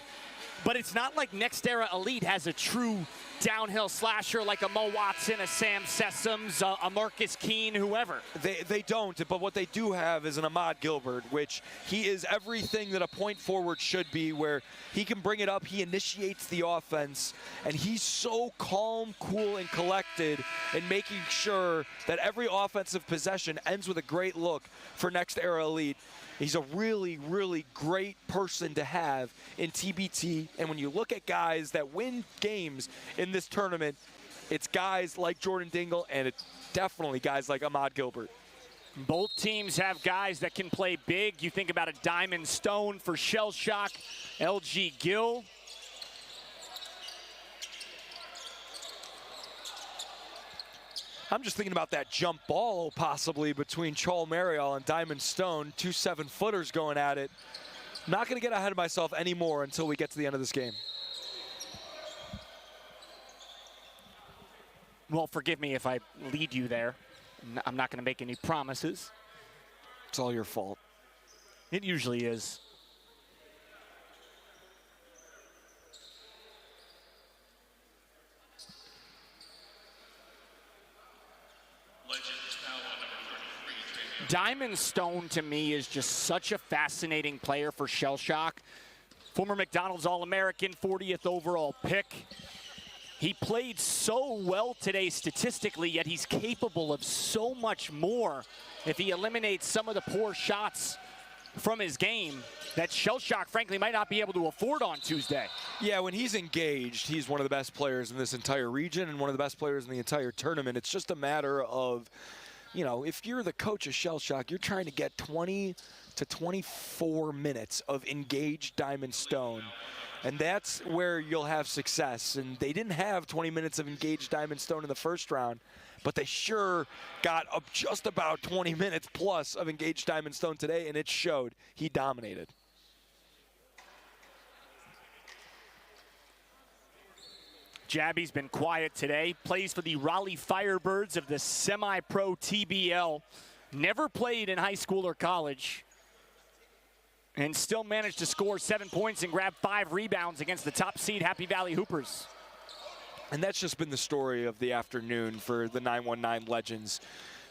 but it's not like Next Era Elite has a true downhill slasher like a Mo Watson, a Sam Sessoms, a Marcus Keene, whoever. They don't, but what they do have is an Ahmad Gilbert, which he is everything that a point forward should be, where he can bring it up, he initiates the offense, and he's so calm, cool, and collected and making sure that every offensive possession ends with a great look for Next Era Elite. He's a really, really great person to have in TBT. And when you look at guys that win games in this tournament, it's guys like Jordan Dingle and it's definitely guys like Ahmad Gilbert. Both teams have guys that can play big. You think about a Diamond Stone for Shell Shock, LG Gill. I'm just thinking about that jump ball possibly between Charles Marial and Diamond Stone, 2 7-footers going at it. I'm not going to get ahead of myself anymore until we get to the end of this game. Well, forgive me if I lead you there. I'm not going to make any promises. It's all your fault. It usually is. Diamond Stone, to me, is just such a fascinating player for Shell Shock. Former McDonald's All-American, 40th overall pick. He played so well today statistically, yet he's capable of so much more if he eliminates some of the poor shots from his game that Shell Shock, frankly, might not be able to afford on Tuesday. Yeah, when he's engaged, he's one of the best players in this entire region and one of the best players in the entire tournament. It's just a matter of, you know, if you're the coach of Shell Shock, you're trying to get 20 to 24 minutes of engaged Diamond Stone. And that's where you'll have success. And they didn't have 20 minutes of engaged Diamond Stone in the first round, but they sure got up just about 20 minutes plus of engaged Diamond Stone today, and it showed. He dominated. Jabby's been quiet today. Plays for the Raleigh Firebirds of the semi-pro TBL. Never played in high school or college. And still managed to score 7 points and grab 5 rebounds against the top seed Happy Valley Hoopers. And that's just been the story of the afternoon for the 919 Legends.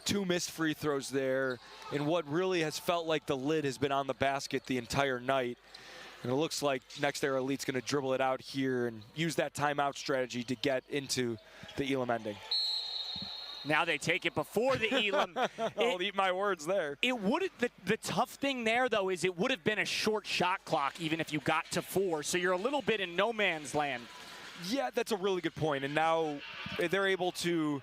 2 missed free throws there, and what really has felt like the lid has been on the basket the entire night. And it looks like Next Era Elite's going to dribble it out here and use that timeout strategy to get into the Elam ending. Now they take it before the Elam. I'll eat my words there. It would the tough thing there, though, is it would have been a short shot clock even if you got to 4. So you're a little bit in no man's land. Yeah, that's a really good point. And now they're able to,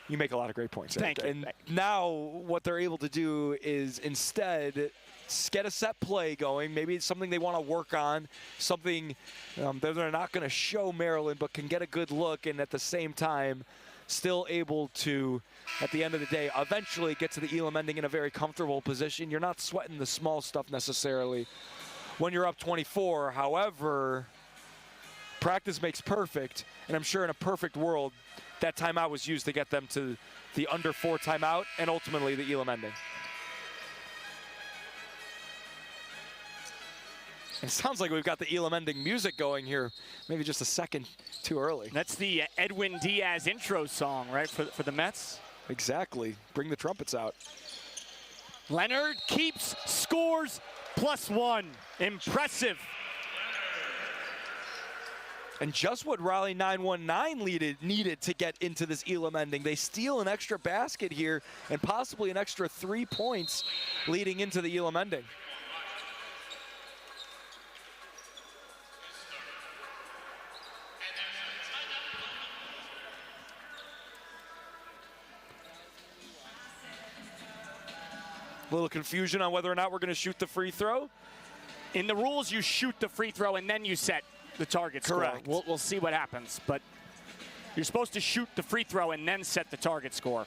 you make a lot of great points. Thank you. And now what they're able to do is instead get a set play going. Maybe it's something they want to work on, something that they're not going to show Maryland, but can get a good look and at the same time still able to, at the end of the day, eventually get to the Elam ending in a very comfortable position. You're not sweating the small stuff necessarily when you're up 24. However, practice makes perfect, and I'm sure in a perfect world, that timeout was used to get them to the under 4 timeout and ultimately the Elam ending. It sounds like we've got the Elam ending music going here, maybe just a second too early. That's the Edwin Diaz intro song, right, for the Mets? Exactly. Bring the trumpets out. Leonard keeps, scores, +1. Impressive. And just what Raleigh 919 needed to get into this Elam ending. They steal an extra basket here and possibly an extra 3 points leading into the Elam ending. A little confusion on whether or not we're going to shoot the free throw. In the rules, you shoot the free throw and then you set the target score. Correct. We'll see what happens, but you're supposed to shoot the free throw and then set the target score.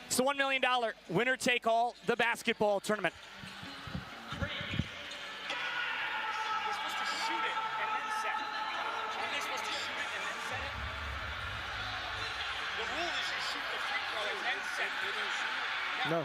It's the $1 million winner-take-all, the basketball tournament. No.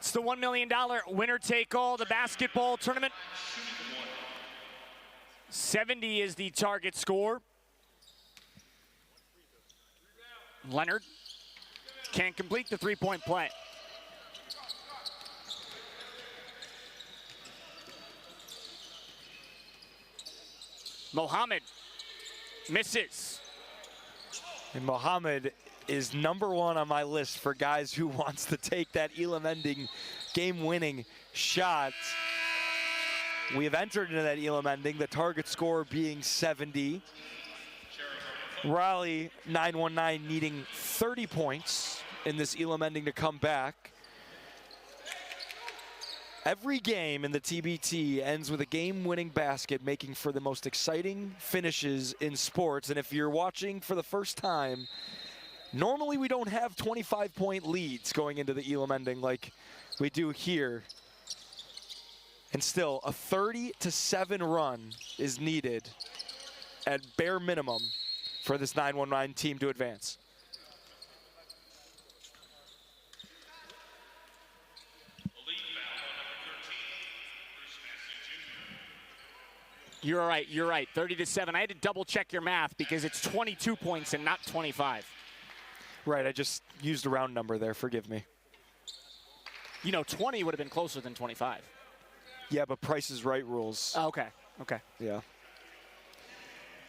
It's the $1 million winner-take-all, the basketball tournament. 70 is the target score. Leonard can't complete the three-point play. Mohammed misses. And Mohammed is #1 on my list for guys who wants to take that Elam-ending, game-winning shot. We have entered into that Elam-ending, the target score being 70. Raleigh 919 needing 30 points in this Elam-ending to come back. Every game in the TBT ends with a game-winning basket, making for the most exciting finishes in sports. And if you're watching for the first time, normally we don't have 25-point leads going into the Elam-ending like we do here. And still, a 30-7 run is needed at bare minimum for this 919 team to advance. You're right, 30-7. I had to double check your math because it's 22 points and not 25. Right, I just used a round number there, forgive me. You know, 20 would have been closer than 25. Yeah, but Price is Right rules. Oh, okay. Yeah.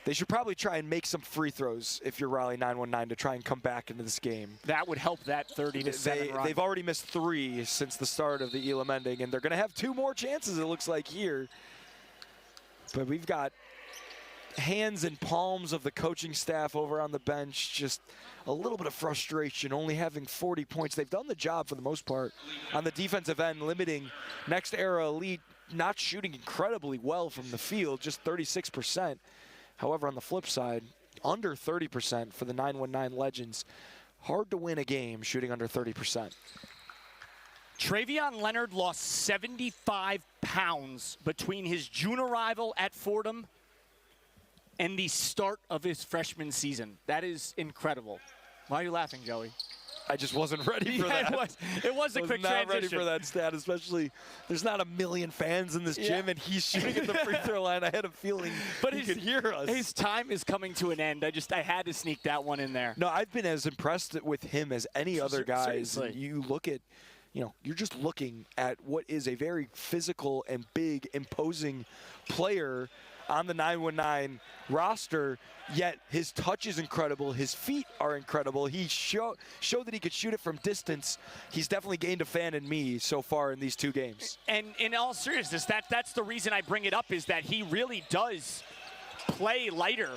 They should probably try and make some free throws if you're Raleigh 919 to try and come back into this game. That would help that 30-7 run. They've already missed 3 since the start of the Elam-ending, and they're going to have 2 more chances, it looks like, here. But we've got hands and palms of the coaching staff over on the bench, just a little bit of frustration, only having 40 points. They've done the job for the most part on the defensive end, limiting Next Era Elite, not shooting incredibly well from the field, just 36%. However, on the flip side, under 30% for the 919 Legends. Hard to win a game shooting under 30%. Travion Leonard lost 75 pounds between his June arrival at Fordham and the start of his freshman season. That is incredible. Why are you laughing, Joey? I just wasn't ready for that. It was a quick transition. Not ready for that stat, especially there's not a million fans in this gym, and he's shooting at the free throw line. I had a feeling he could hear us. His time is coming to an end. I had to sneak that one in there. No, I've been as impressed with him as any other guys. You look at, you're just looking at what is a very physical and big, imposing player on the 919 roster, yet his touch is incredible. His feet are incredible. He showed that he could shoot it from distance. He's definitely gained a fan in me so far in these 2 games. And in all seriousness, that's the reason I bring it up, is that he really does play lighter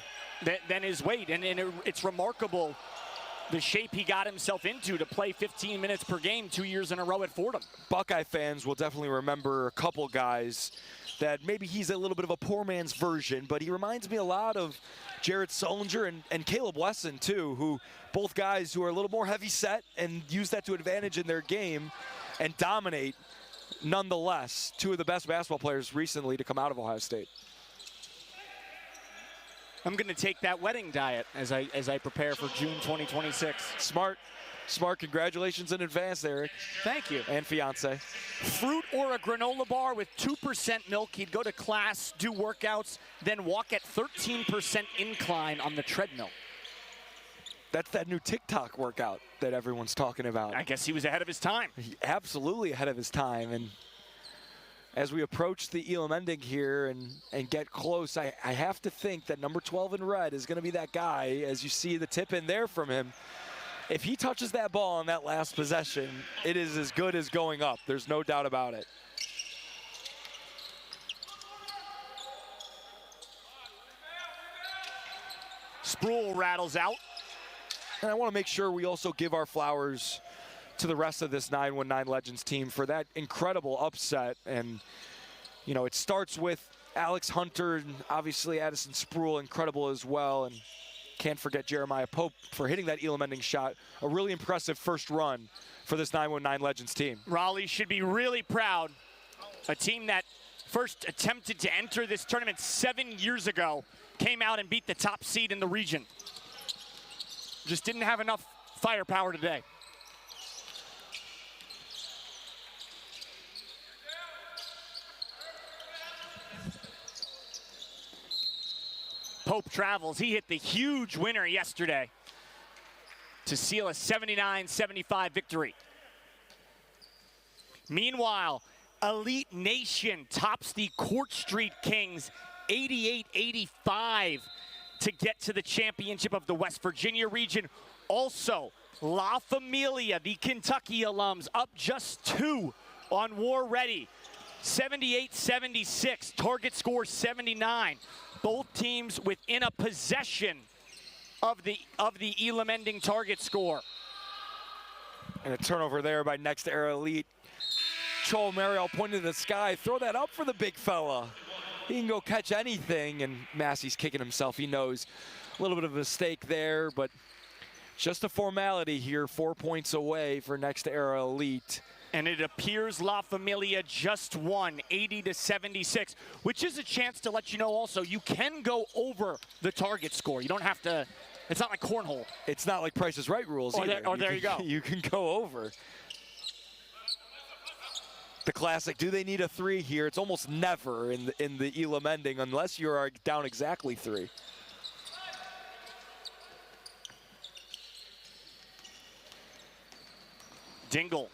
than his weight. And it's remarkable the shape he got himself into to play 15 minutes per game 2 years in a row at Fordham. Buckeye fans will definitely remember a couple guys that maybe he's a little bit of a poor man's version, but he reminds me a lot of Jared Sullinger and Caleb Wesson too, who both guys who are a little more heavy set and use that to advantage in their game and dominate nonetheless. 2 of the best basketball players recently to come out of Ohio State. I'm going to take that wedding diet as I prepare for June 2026. Smart. Congratulations in advance, Eric. Thank you. And fiance. Fruit or a granola bar with 2% milk. He'd go to class, do workouts, then walk at 13% incline on the treadmill. That's that new TikTok workout that everyone's talking about. I guess he was ahead of his time. Absolutely ahead of his time. And as we approach the Elam-ending here and get close, I have to think that number 12 in red is going to be that guy, as you see the tip in there from him. If he touches that ball on that last possession, it is as good as going up. There's no doubt about it. Sproul rattles out. And I want to make sure we also give our flowers to the rest of this 919 Legends team for that incredible upset. And, it starts with Alex Hunter and obviously Addison Sproul, incredible as well. And can't forget Jeremiah Pope for hitting that Elam-ending shot. A really impressive first run for this 919 Legends team. Raleigh should be really proud. A team that first attempted to enter this tournament 7 years ago came out and beat the top seed in the region. Just didn't have enough firepower today. Hope travels. He hit the huge winner yesterday to seal a 79-75 victory. Meanwhile, Elite Nation tops the Court Street Kings 88-85 to get to the championship of the West Virginia region. Also, La Familia, the Kentucky alums, up just 2 on War Ready. 78-76, target score 79. Both teams within a possession of the Elam ending target score. And a turnover there by Next Era Elite. Joel Mariel pointed to the sky, throw that up for the big fella. He can go catch anything, and Massey's kicking himself. He knows a little bit of a mistake there, but just a formality here, 4 points away for Next Era Elite. And it appears La Familia just won 80-76, which is a chance to let you know also you can go over the target score. You don't have to, it's not like cornhole. It's not like Price is Right rules either. There you go. You can go over. The classic, do they need a 3 here? It's almost never in the Elam ending unless you're down exactly 3. Dingle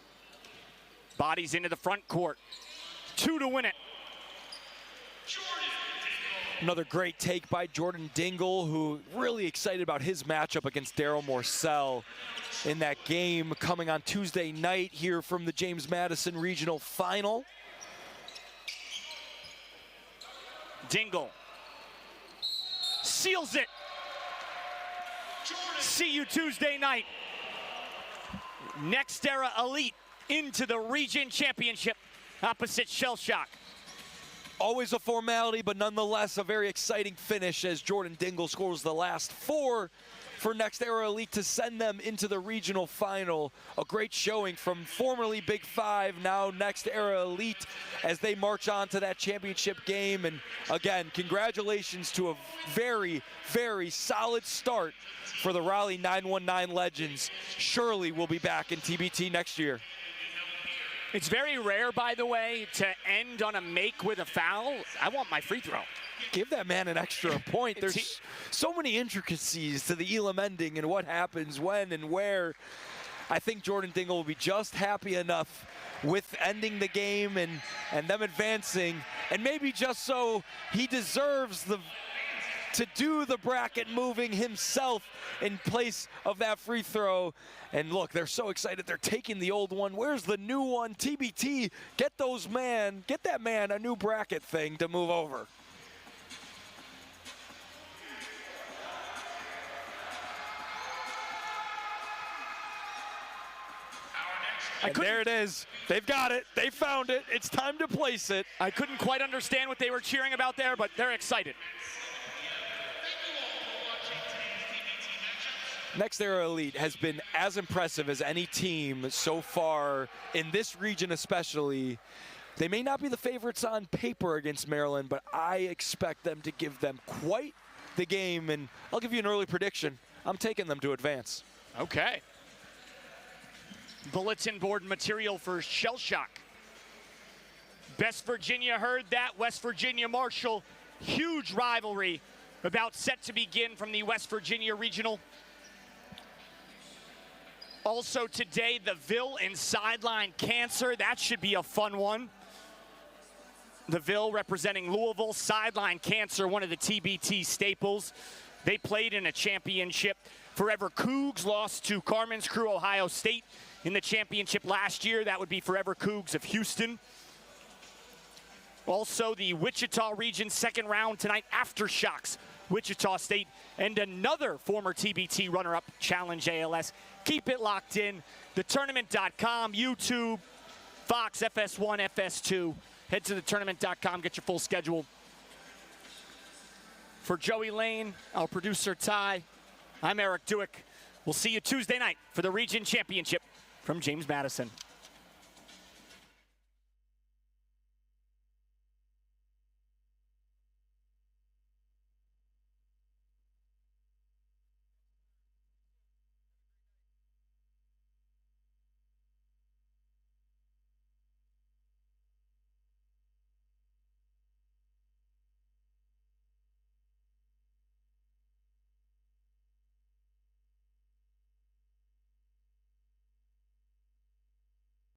bodies into the front court. 2 to win it. Another great take by Jordan Dingle, who really excited about his matchup against Daryl Morcell in that game coming on Tuesday night here from the James Madison Regional Final. Dingle seals it. See you Tuesday night. Next Era Elite into the region championship opposite Shell Shock. Always a formality, but nonetheless a very exciting finish as Jordan Dingle scores the last 4 for Next Era Elite to send them into the regional final. A great showing from formerly Big 5, now Next Era Elite, as they march on to that championship game. And again, congratulations to a very, very solid start for the Raleigh 919 Legends. Surely we'll be back in TBT next year. It's very rare, by the way, to end on a make with a foul. I want my free throw. Give that man an extra point. There's so many intricacies to the Elam ending and what happens when and where. I think Jordan Dingle will be just happy enough with ending the game and them advancing, and maybe just so he deserves to do the bracket moving himself in place of that free throw. And look, they're so excited. They're taking the old one. Where's the new one? TBT, get that man a new bracket thing to move over. And there it is. They've got it. They found it. It's time to place it. I couldn't quite understand what they were cheering about there, but they're excited. Next Era Elite has been as impressive as any team so far in this region especially. They may not be the favorites on paper against Maryland, but I expect them to give them quite the game, and I'll give you an early prediction. I'm taking them to advance. Okay. Bulletin board material for Shell Shock. West Virginia heard that. West Virginia Marshall, huge rivalry about set to begin from the West Virginia Regional. Also today, the Ville and Sideline Cancer. That should be a fun one. The Ville representing Louisville, Sideline Cancer, one of the TBT staples. They played in a championship. Forever Cougs lost to Carmen's Crew, Ohio State in the championship last year. That would be Forever Cougs of Houston. Also the Wichita region second round tonight, Aftershocks, Wichita State, and another former TBT runner-up, Challenge ALS. Keep it locked in. TheTournament.com, YouTube, Fox, FS1, FS2. Head to TheTournament.com, get your full schedule. For Joey Lane, our producer Ty, I'm Eric Dewick. We'll see you Tuesday night for the region championship from James Madison.